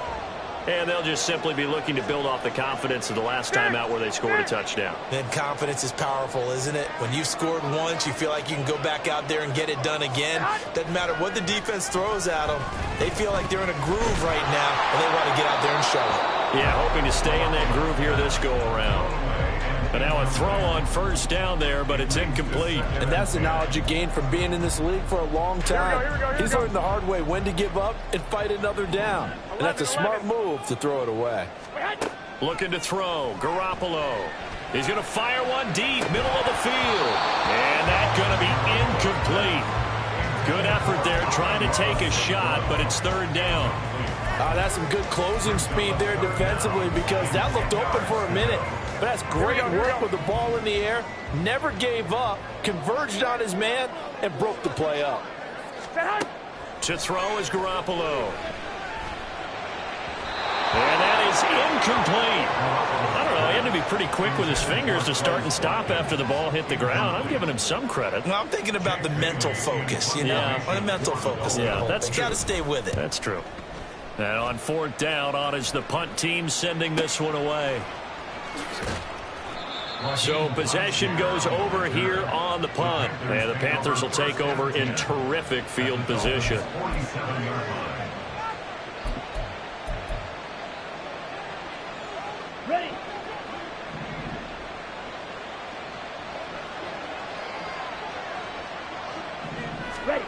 And they'll just simply be looking to build off the confidence of the last time out where they scored a touchdown. Then confidence is powerful, isn't it? When you've scored once, you feel like you can go back out there and get it done again. Doesn't matter what the defense throws at them. They feel like they're in a groove right now, and they want to get out there and show it. Yeah, hoping to stay in that groove here this go-around. But now a throw on first down there, but it's incomplete. And that's the knowledge you gain from being in this league for a long time. He's learned the hard way when to give up and fight another down. And that's a smart move to throw it away. Looking to throw. Garoppolo. He's going to fire one deep, middle of the field. And that's going to be incomplete. Good effort there, trying to take a shot, but it's third down. That's some good closing speed there defensively because that looked open for a minute. But that's great work with the ball in the air. Never gave up, converged on his man, and broke the play up. To throw is Garoppolo. And that is incomplete. I don't know, he had to be pretty quick with his fingers to start and stop after the ball hit the ground. I'm giving him some credit. No, I'm thinking about the mental focus, you know? Yeah. The mental focus. Yeah, that's true. Got to stay with it. That's true. And on fourth down, on is the punt team sending this one away. So possession goes over here on the punt. And the Panthers will take over in terrific field position. Ready. Ready.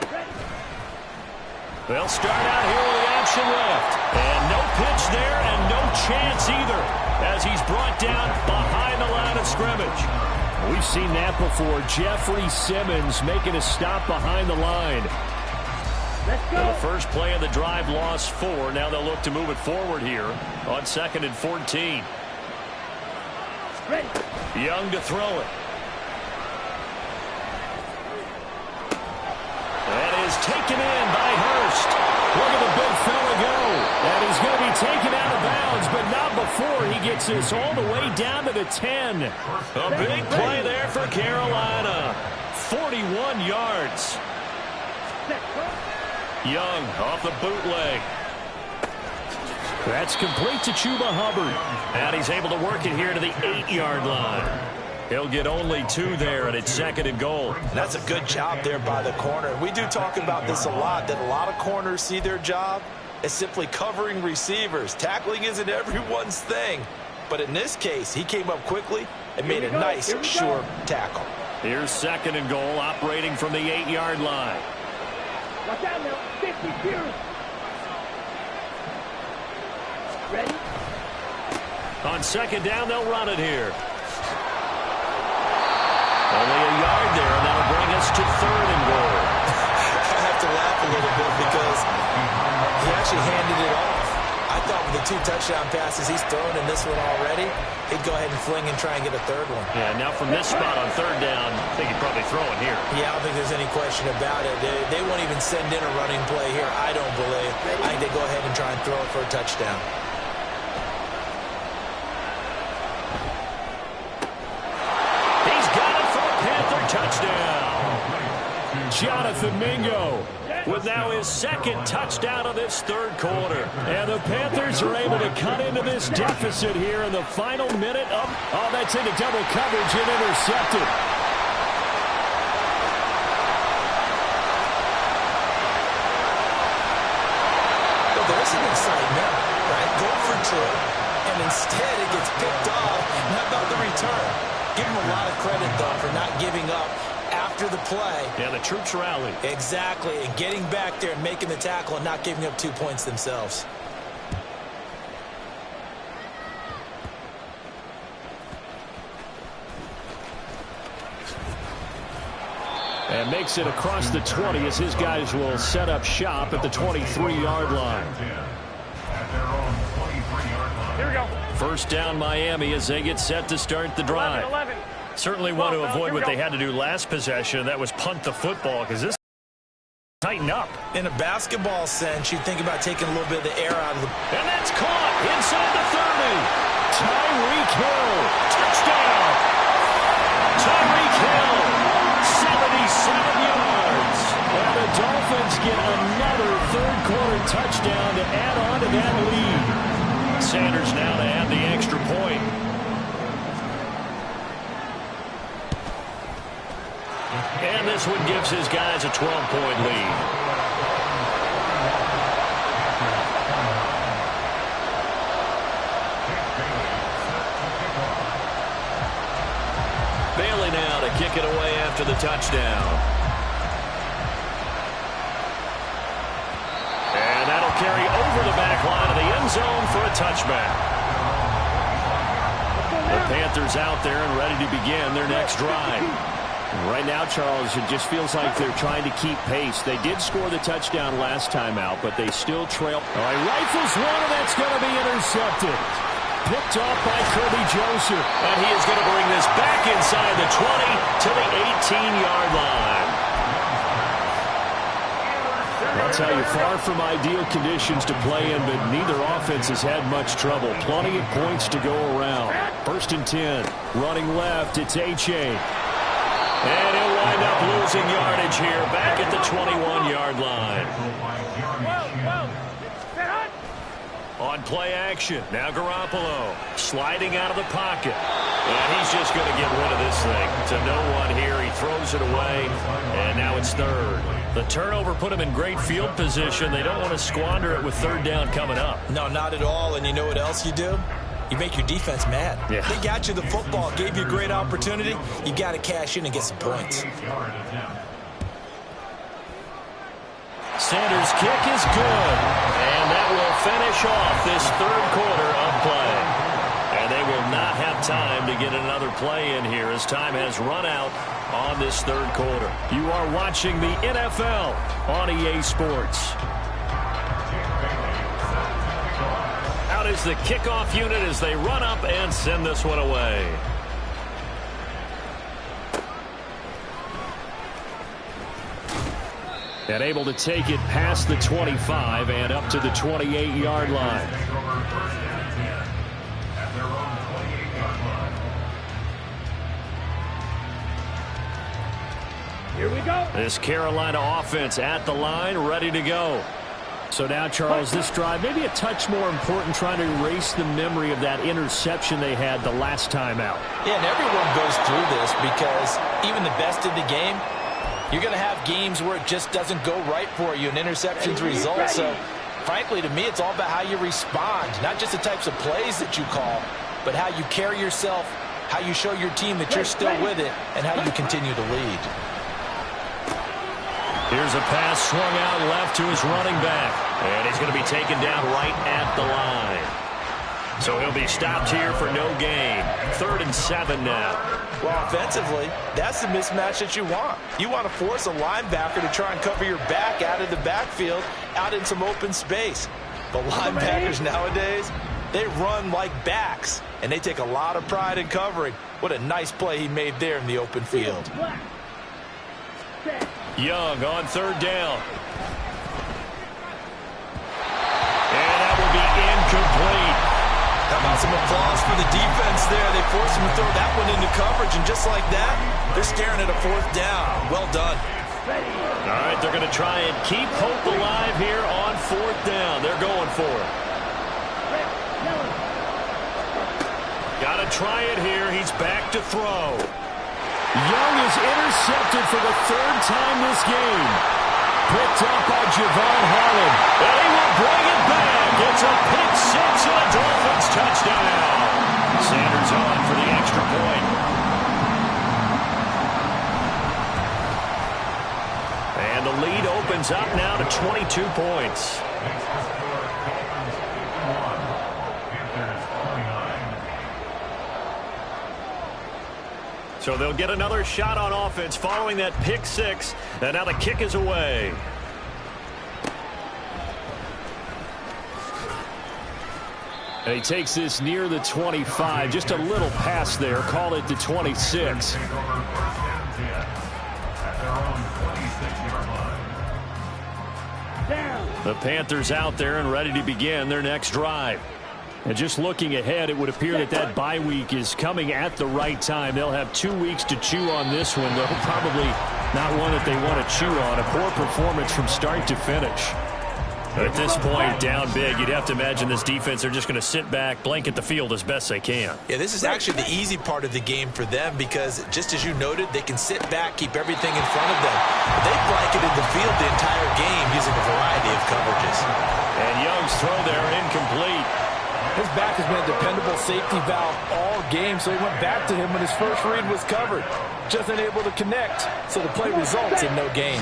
They'll start out here with the action left. And no pitch there and no chance either as he's brought down behind the line of scrimmage. We've seen that before. Jeffrey Simmons making a stop behind the line. Let's go. The first play of the drive lost 4. Now they'll look to move it forward here on 2nd and 14. Ready. Young to throw it. That is taken in by Hurst. Look at the big fella go. And he's going to be taken out of bounds, but not before he gets this all the way down to the 10. A big play there for Carolina. 41 yards. Young off the bootleg. That's complete to Chuba Hubbard. And he's able to work it here to the 8-yard line. He'll get only 2 there, and it's 2nd and goal. That's a good job there by the corner. We do talk about this a lot, that a lot of corners see their job as simply covering receivers. Tackling isn't everyone's thing. But in this case, he came up quickly and made a nice, sure tackle. Here's 2nd and goal, operating from the 8-yard line. Watch out now. 50 years. Ready? On second down, they'll run it here. Only a yard there, and that'll bring us to 3rd and goal. I have to laugh a little bit because he actually handed it off. I thought with the 2 touchdown passes he's thrown in this one already, he'd go ahead and fling and try and get a 3rd one. Yeah, now from this spot on 3rd down, I think he'd probably throw it here. Yeah, I don't think there's any question about it. They won't even send in a running play here, I don't believe. I think they go ahead and try and throw it for a touchdown. Touchdown. Jonathan Mingo with now his 2nd touchdown of this 3rd quarter. And the Panthers are able to cut into this deficit here in the final minute. Oh, that's into double coverage and intercepted. Well, there's an excitement, right? Go for 2. And instead it gets picked off. How about the return? Give him a lot of credit, though, for not giving up after the play. Yeah, the troops rallied. Exactly, and getting back there and making the tackle and not giving up 2 points themselves. And makes it across the 20 as his guys will set up shop at the 23-yard line. Here we go. 1st down Miami as they get set to start the drive. 11. Certainly want to avoid what they had to do last possession. That was punt the football because this tighten up. In a basketball sense, you think about taking a little bit of the air out of the... And that's caught inside the 30. Tyreek Hill. Touchdown. Tyreek Hill. 77 yards. And the Dolphins get another 3rd quarter touchdown to add on to that lead. Sanders now to add the extra point. And this one gives his guys a 12-point lead. Bailey now to kick it away after the touchdown. And that'll carry over the back line of the end zone for a touchback. The Panthers out there and ready to begin their next drive. Right now, Charles, it just feels like they're trying to keep pace. They did score the touchdown last time out, but they still trail. All right, rifles one, and that's going to be intercepted. Picked off by Kirby Joseph. And he is going to bring this back inside the 20 to the 18-yard line. I'll tell you, far from ideal conditions to play in, but neither offense has had much trouble. Plenty of points to go around. 1st and 10. Running left, it's H.A. And he'll wind up losing yardage here back at the 21-yard line. On play action, now Garoppolo sliding out of the pocket. And he's just going to get rid of this thing. To no one here, he throws it away, and now it's 3rd. The turnover put him in great field position. They don't want to squander it with 3rd down coming up. No, not at all, and you know what else you do? You make your defense mad. Yeah. They got you the football, gave you a great opportunity. You got to cash in and get some points. Sanders' kick is good. And that will finish off this 3rd quarter of play. And they will not have time to get another play in here as time has run out on this 3rd quarter. You are watching the NFL on EA Sports. Out is the kickoff unit as they run up and send this one away. And able to take it past the 25 and up to the 28-yard line. Here we go. This Carolina offense at the line, ready to go. So now, Charles, this drive maybe a touch more important, trying to erase the memory of that interception they had the last time out. Yeah, and everyone goes through this because even the best in the game, you're going to have games where it just doesn't go right for you, and interceptions result. So, frankly, to me, it's all about how you respond, not just the types of plays that you call, but how you carry yourself, how you show your team that you're still with it, and how you continue to lead. Here's a pass swung out left to his running back. And he's going to be taken down right at the line. So he'll be stopped here for no gain. 3rd and 7 now. Well, offensively, that's the mismatch that you want. You want to force a linebacker to try and cover your back out of the backfield, out in some open space. But linebackers nowadays, they run like backs, and they take a lot of pride in covering. What a nice play he made there in the open field. Young on 3rd down. And that will be incomplete. How about some applause for the defense there? They forced him to throw that one into coverage, and just like that, they're staring at a 4th down. Well done. All right, they're going to try and keep hope alive here on 4th down. They're going for it. Got to try it here. He's back to throw. Young is intercepted for the 3rd time this game. Picked up by Javon Harlan. And he will bring it back. It's a pick 6 and a Dolphins touchdown. Sanders on for the extra point. And the lead opens up now to 22 points. So they'll get another shot on offense following that pick 6. And now the kick is away. And he takes this near the 25. Just a little pass there. Call it the 26. The Panthers out there and ready to begin their next drive. And just looking ahead, it would appear that that bye week is coming at the right time. They'll have 2 weeks to chew on this one, though probably not one that they want to chew on. A poor performance from start to finish. But at this point, down big, you'd have to imagine this defense, they're just going to sit back, blanket the field as best they can. Yeah, this is actually the easy part of the game for them because, just as you noted, they can sit back, keep everything in front of them. They blanketed the field the entire game using a variety of coverages. And Young's throw there incomplete. His back has been a dependable safety valve all game, so he went back to him when his first read was covered. Just unable to connect, so the play results in no gain.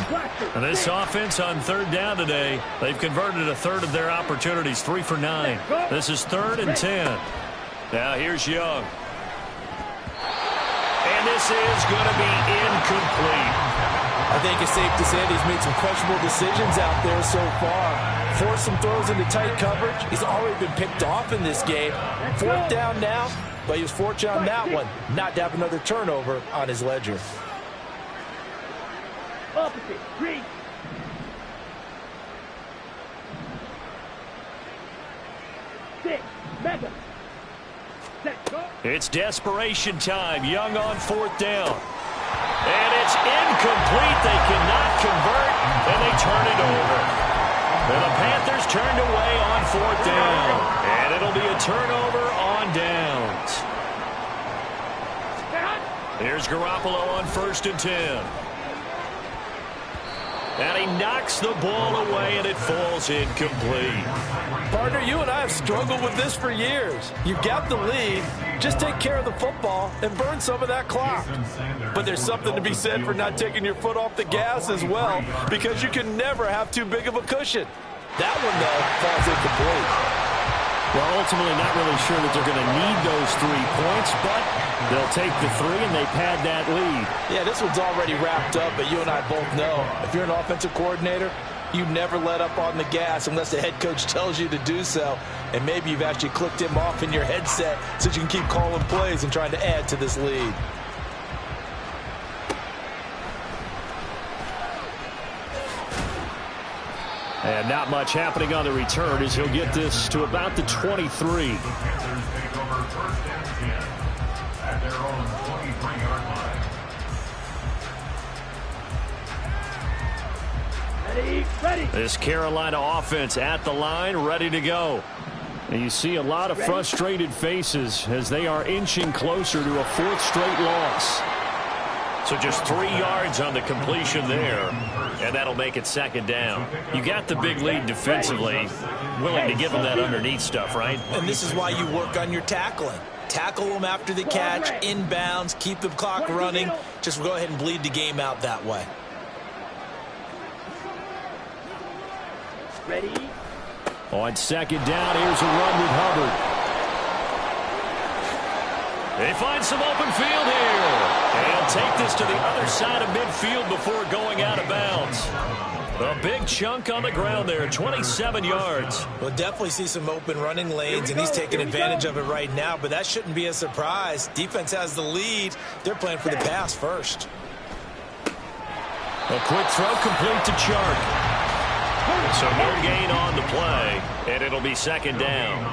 And this offense on 3rd down today, they've converted a 1/3 of their opportunities, 3 for 9. This is 3rd and 10. Now here's Young. And this is going to be incomplete. I think it's safe to say that he's made some questionable decisions out there so far. Forced some throws into tight coverage. He's already been picked off in this game. 4th down now, but he was fortunate on that one not to have another turnover on his ledger. Opposite, green. Six, mega. Set, go. It's desperation time. Young on 4th down. And it's incomplete. They cannot convert, and they turn it over. And the Panthers turned away on 4th down. And it'll be a turnover on downs. Here's Garoppolo on 1st and 10. And he knocks the ball away, and it falls incomplete. Partner, you and I have struggled with this for years. You got the lead. Just take care of the football and burn some of that clock. But there's something to be said for not taking your foot off the gas as well, because you can never have too big of a cushion. That one, though, falls incomplete. Well, ultimately not really sure that they're going to need those 3 points, but they'll take the 3 and they pad that lead. Yeah, this one's already wrapped up, but you and I both know if you're an offensive coordinator, you never let up on the gas unless the head coach tells you to do so. And maybe you've actually clicked him off in your headset so you can keep calling plays and trying to add to this lead. And not much happening on the return as he'll get this to about the 23. Ready. This Carolina offense at the line, ready to go. And you see a lot of frustrated faces as they are inching closer to a 4th straight loss. So just 3 yards on the completion there, and that'll make it 2nd down. You got the big lead defensively, willing to give them that underneath stuff, right? And this is why you work on your tackling. Tackle them after the catch, inbounds, keep the clock running. Just go ahead and bleed the game out that way. Ready? On second down, here's a run with Hubbard. They find some open field here. And take this to the other side of midfield before going out of bounds. A big chunk on the ground there, 27 yards. We'll definitely see some open running lanes, and he's taking advantage of it right now, but that shouldn't be a surprise. Defense has the lead. They're playing for the pass first. A quick throw complete to Chark. So no gain on the play, and it'll be second down.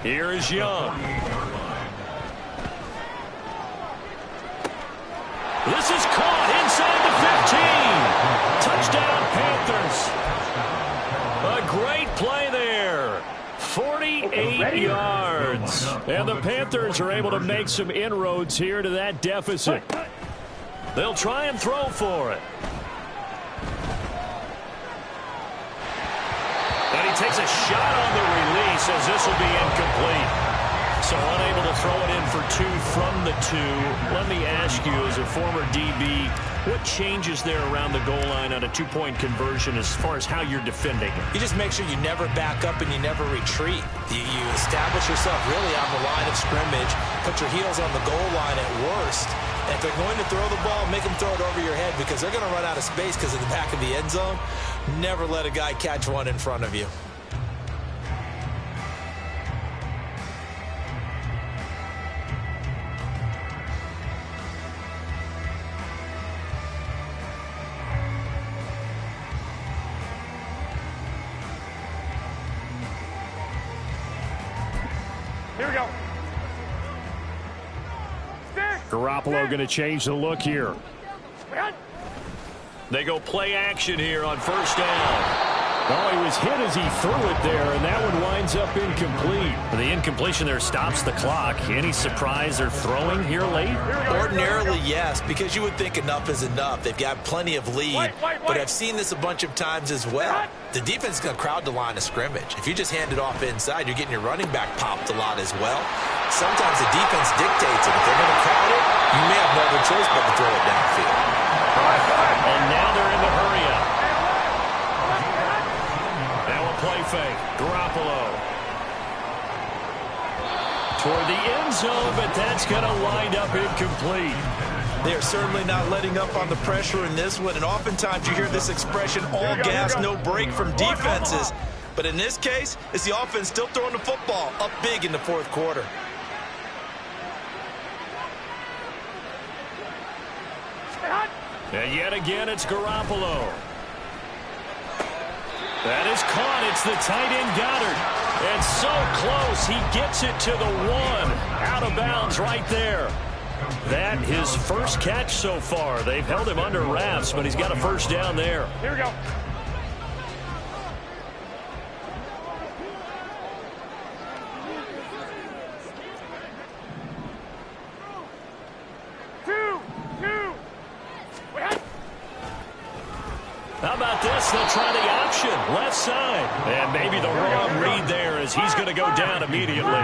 Here is Young. This is caught inside the 15. Touchdown, Panthers. A great play there. 48 yards. And the Panthers are able to make some inroads here to that deficit. They'll try and throw for it. And he takes a shot on the release as this will be incomplete. So unable to throw it in for 2 from the 2. Let me ask you, as a former DB, what changes there around the goal line on a 2-point conversion as far as how you're defending? You just make sure you never back up and you never retreat. You establish yourself really on the line of scrimmage, put your heels on the goal line at worst. And if they're going to throw the ball, make them throw it over your head because they're going to run out of space because of the back of the end zone. Never let a guy catch one in front of you. Here we go. Garoppolo going to change the look here. They go play action here on first down. Oh, he was hit as he threw it there, and that one winds up incomplete. The incompletion there stops the clock. Any surprise they're throwing here late? Ordinarily, yes, because you would think enough is enough. They've got plenty of lead, but I've seen this a bunch of times as well. The defense is going to crowd the line of scrimmage. If you just hand it off inside, you're getting your running back popped a lot as well. Sometimes the defense dictates it. If they're going to crowd it, you may have no other choice but to throw it downfield. And now they're in the hurry-up. Play fake. Garoppolo. Toward the end zone, but that's going to wind up incomplete. They are certainly not letting up on the pressure in this one, and oftentimes you hear this expression, all gas, no break from defenses. But in this case, it's the offense still throwing the football up big in the fourth quarter. And yet again, it's Garoppolo. That is caught. It's the tight end Goddard. And so close. He gets it to the 1. Out of bounds right there. That his first catch so far. They've held him under wraps, but he's got a first down there. Here we go. How about this? They'll try the option. Left side. And maybe the wrong read there as he's going to go down immediately.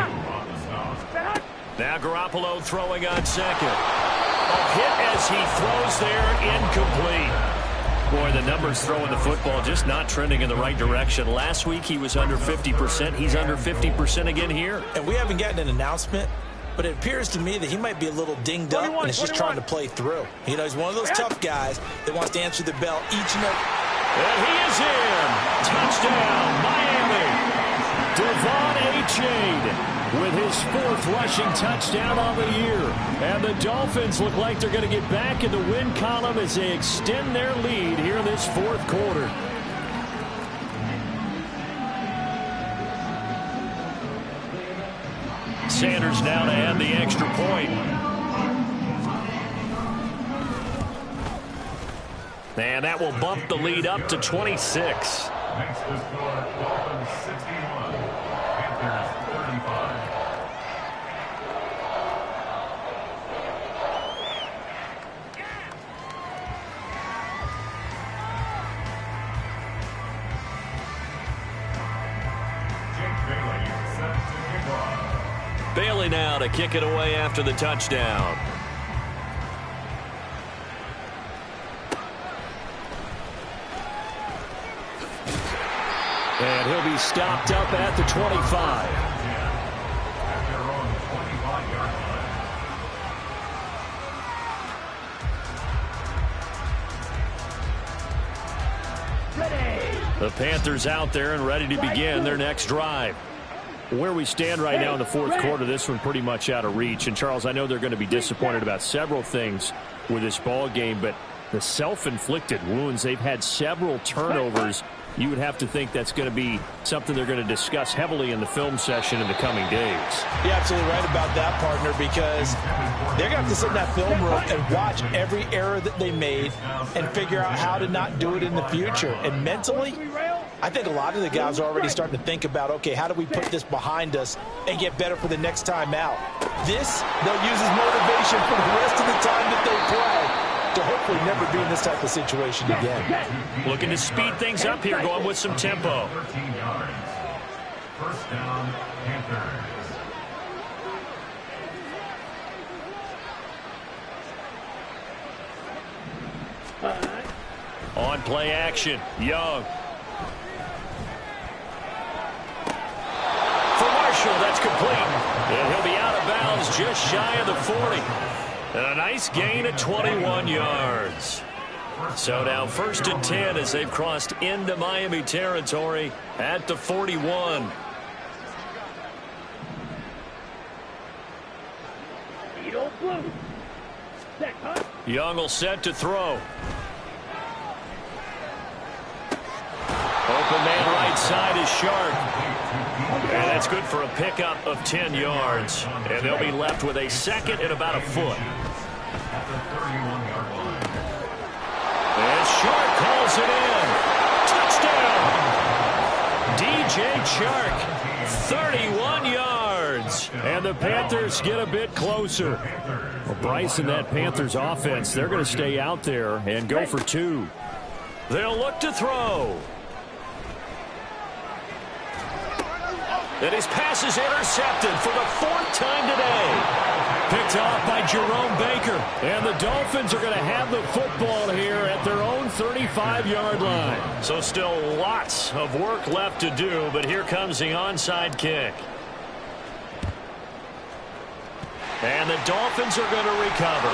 Now Garoppolo throwing on second. A hit as he throws there, incomplete. Boy, the numbers throwing the football just not trending in the right direction. Last week he was under 50%. He's under 50% again here. And we haven't gotten an announcement, but it appears to me that he might be a little dinged up and is just trying to play through. You know, he's one of those tough guys that wants to answer the bell each and every. And he is in. Touchdown, Miami. Devon Achane with his 4th rushing touchdown on the year. And the Dolphins look like they're going to get back in the win column as they extend their lead here in this 4th quarter. Sanders now to add the extra point. And that will bump the lead up to 26. Next to score, Dolphins 61, Panthers 35. Bailey now to kick it away after the touchdown. And he'll be stopped up at the 25. The Panthers out there and ready to begin their next drive. Where we stand right now in the fourth quarter, this one pretty much out of reach. And, Charles, I know they're going to be disappointed about several things with this ball game, but the self-inflicted wounds, they've had several turnovers. You would have to think that's going to be something they're going to discuss heavily in the film session in the coming days. You're absolutely right about that, partner, because they're going to have to sit in that film room and watch every error that they made and figure out how to not do it in the future. And mentally, I think a lot of the guys are already starting to think about, okay, how do we put this behind us and get better for the next time out? This, they'll use as motivation for the rest of the time that they play to hopefully never be in this type of situation again. Looking to speed things up here, going with some tempo. 13 yards. First down, Panthers. On play action, Young. For Marshall, that's complete. And he'll be out of bounds just shy of the 40. And a nice gain of 21 yards. So now 1st and 10 as they've crossed into Miami territory at the 41. Young will set to throw. Open man right side is Sharp. And that's good for a pickup of 10 yards. And they'll be left with a second and about a foot. And Sharp calls it in. Touchdown! DJ Chark, 31 yards. And the Panthers get a bit closer. Well, Bryce and that Panthers offense, they're going to stay out there and go for 2. They'll look to throw. And his pass is intercepted for the 4th time today. Picked off by Jerome Baker. And the Dolphins are going to have the football here at their own 35-yard line. So still lots of work left to do, but here comes the onside kick. And the Dolphins are going to recover.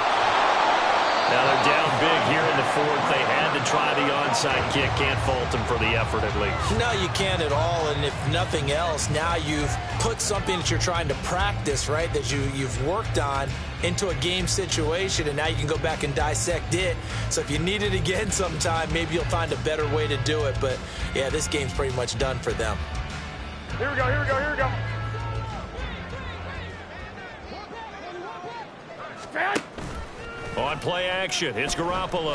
Now they're down big here in the 4th. They had to try the onside kick. Can't fault them for the effort at least. No, you can't at all. And if nothing else, now you've put something that you're trying to practice, right, that you've worked on into a game situation, and now you can go back and dissect it. So if you need it again sometime, maybe you'll find a better way to do it. But, yeah, this game's pretty much done for them. Here we go, here we go, here we go. On play action, it's Garoppolo.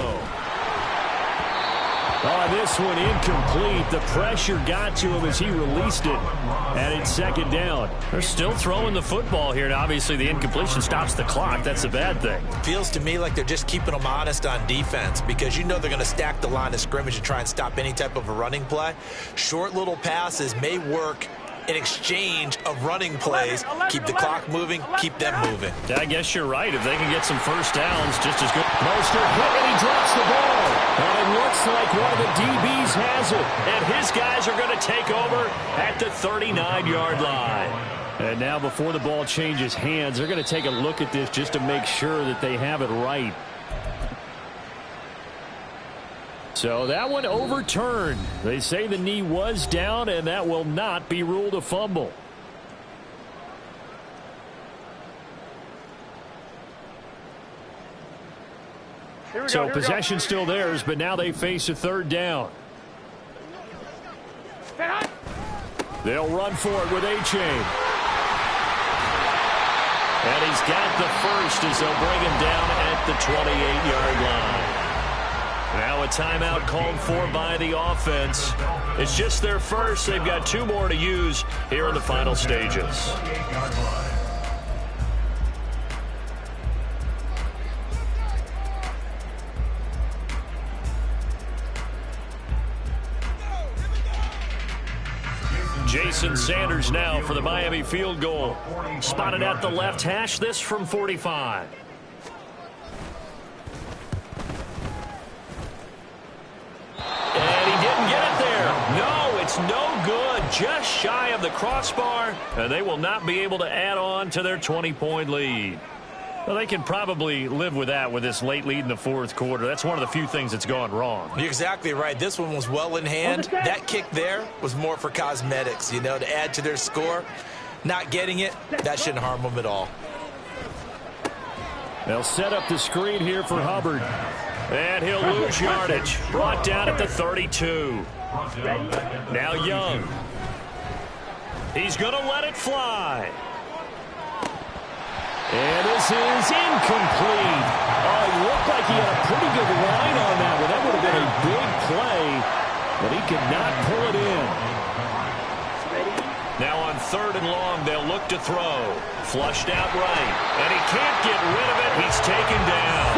Oh, this one incomplete. The pressure got to him as he released it. And it's 2nd down. They're still throwing the football here. And obviously, the incompletion stops the clock. That's a bad thing. Feels to me like they're just keeping them honest on defense because you know they're going to stack the line of scrimmage and try and stop any type of a running play. Short little passes may work in exchange of running plays. Keep the clock moving, keep them moving. I guess you're right. If they can get some first downs, just as good. Mostert hit and he drops the ball. And it looks like one of the DBs has it. And his guys are going to take over at the 39-yard line. And now before the ball changes hands, they're going to take a look at this just to make sure that they have it right. So that one overturned. They say the knee was down, and that will not be ruled a fumble. So possession still theirs, but now they face a 3rd down. They'll run for it with A-Chain. And he's got the first as they'll bring him down at the 28-yard line. Now a timeout called for by the offense. It's just their first. They've got 2 more to use here in the final stages. Jason Sanders now for the Miami field goal. Spotted at the left hash, this from 45. it's no good. Just shy of the crossbar, and they will not be able to add on to their 20-point lead. Well, they can probably live with that with this late lead in the fourth quarter. That's one of the few things that's gone wrong. You're exactly right. This one was well in hand. That kick there was more for cosmetics, you know, to add to their score. Not getting it, that shouldn't harm them at all. They'll set up the screen here for Hubbard. And he'll lose yardage. Brought down at the 32. Now Young. He's going to let it fly. And this is incomplete. Oh, he looked like he had a pretty good line on that one. That would have been a big play, but he could not pull it in. Now on 3rd and long, they'll look to throw. Flushed out right, and he can't get rid of it. He's taken down.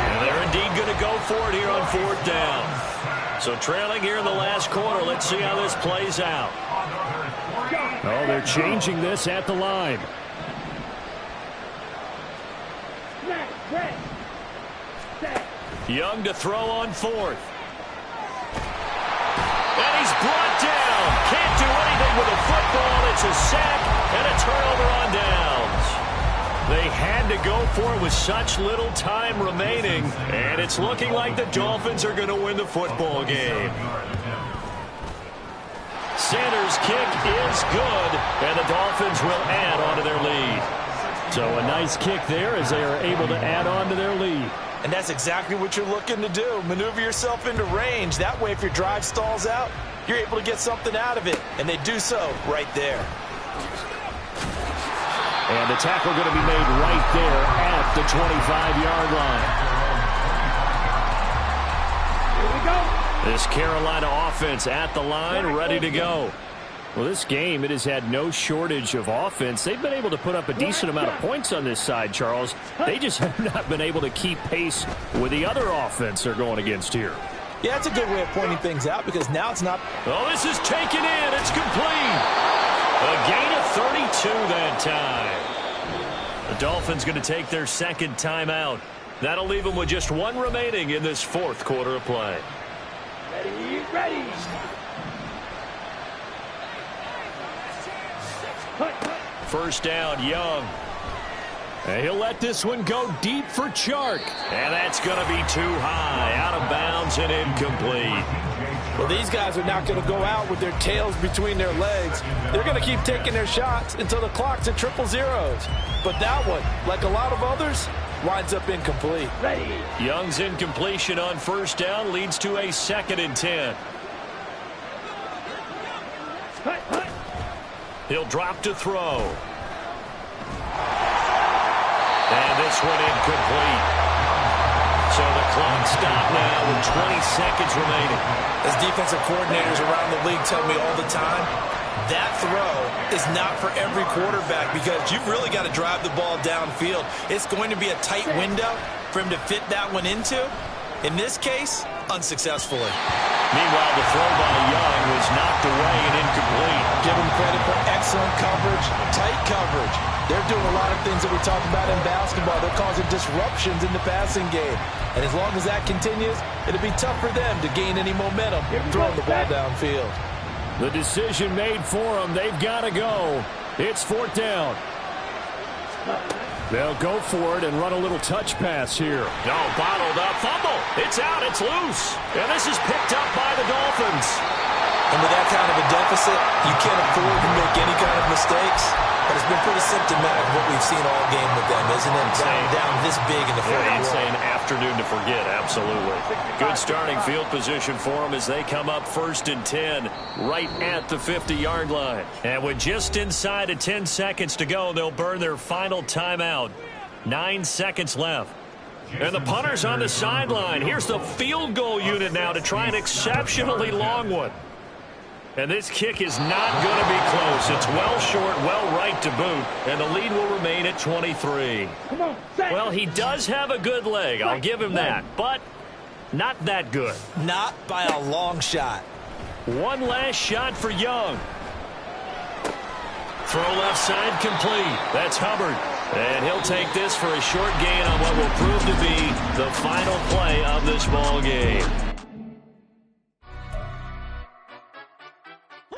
And they're indeed going to go for it here on 4th down. So trailing here in the last quarter. Let's see how this plays out. Oh, they're changing this at the line. Young to throw on 4th. And he's brought down. Can't do anything with a football. It's a sack and a turnover on downs. They had to go for it with such little time remaining. And it's looking like the Dolphins are going to win the football game. Sanders' kick is good, and the Dolphins will add on to their lead. So a nice kick there as they are able to add on to their lead. And that's exactly what you're looking to do. Maneuver yourself into range. That way, if your drive stalls out, you're able to get something out of it. And they do so right there. And the tackle going to be made right there at the 25-yard line. Here we go. This Carolina offense at the line, ready to go. Well, this game, it has had no shortage of offense. They've been able to put up a decent amount of points on this side, Charles. They just have not been able to keep pace with the other offense they're going against here. Yeah, that's a good way of pointing things out because now it's not. Oh, this is taken in. It's complete. A gain of 32 that time. The Dolphins going to take their second timeout. That'll leave them with just one remaining in this fourth quarter of play. Ready. First down, Young. And he'll let this one go deep for Chark. And that's going to be too high, out of bounds and incomplete. Well, these guys are not going to go out with their tails between their legs. They're going to keep taking their shots until the clock's at 000. But that one, like a lot of others, winds up incomplete. Ready. Young's incompletion on first down leads to a 2nd and 10. He'll drop to throw. And this one incomplete. So the clock stopped now with 20 seconds remaining. As defensive coordinators around the league tell me all the time, that throw is not for every quarterback because you've really got to drive the ball downfield. It's going to be a tight window for him to fit that one into. In this case, unsuccessfully. Meanwhile, the throw by Young was knocked away and incomplete. Give him credit for excellent coverage, tight coverage. They're doing a lot of things that we talked about in basketball. They're causing disruptions in the passing game. And as long as that continues, it'll be tough for them to gain any momentum throwing the ball downfield. The decision made for them. They've got to go. It's 4th down. They'll go for it and run a little touch pass here. No, bottled up. Fumble. It's out. It's loose. And this is picked up by the Dolphins. And with that kind of a deficit, you can't afford to make any kind of mistakes. But it's been pretty symptomatic of what we've seen all game with them, isn't it? Down this big in the fourth quarter. It's an afternoon to forget, absolutely. Good starting field position for them as they come up 1st and 10 right at the 50-yard line. And with just inside of 10 seconds to go, they'll burn their final timeout. 9 seconds left. And the punter's on the sideline. Here's the field goal unit now to try an exceptionally long one. And this kick is not going to be close. It's well short, well right to boot, and the lead will remain at 23. Well, he does have a good leg. I'll give him that, but not that good. Not by a long shot. One last shot for Young. Throw left side complete. That's Hubbard. And he'll take this for a short gain on what will prove to be the final play of this ball game.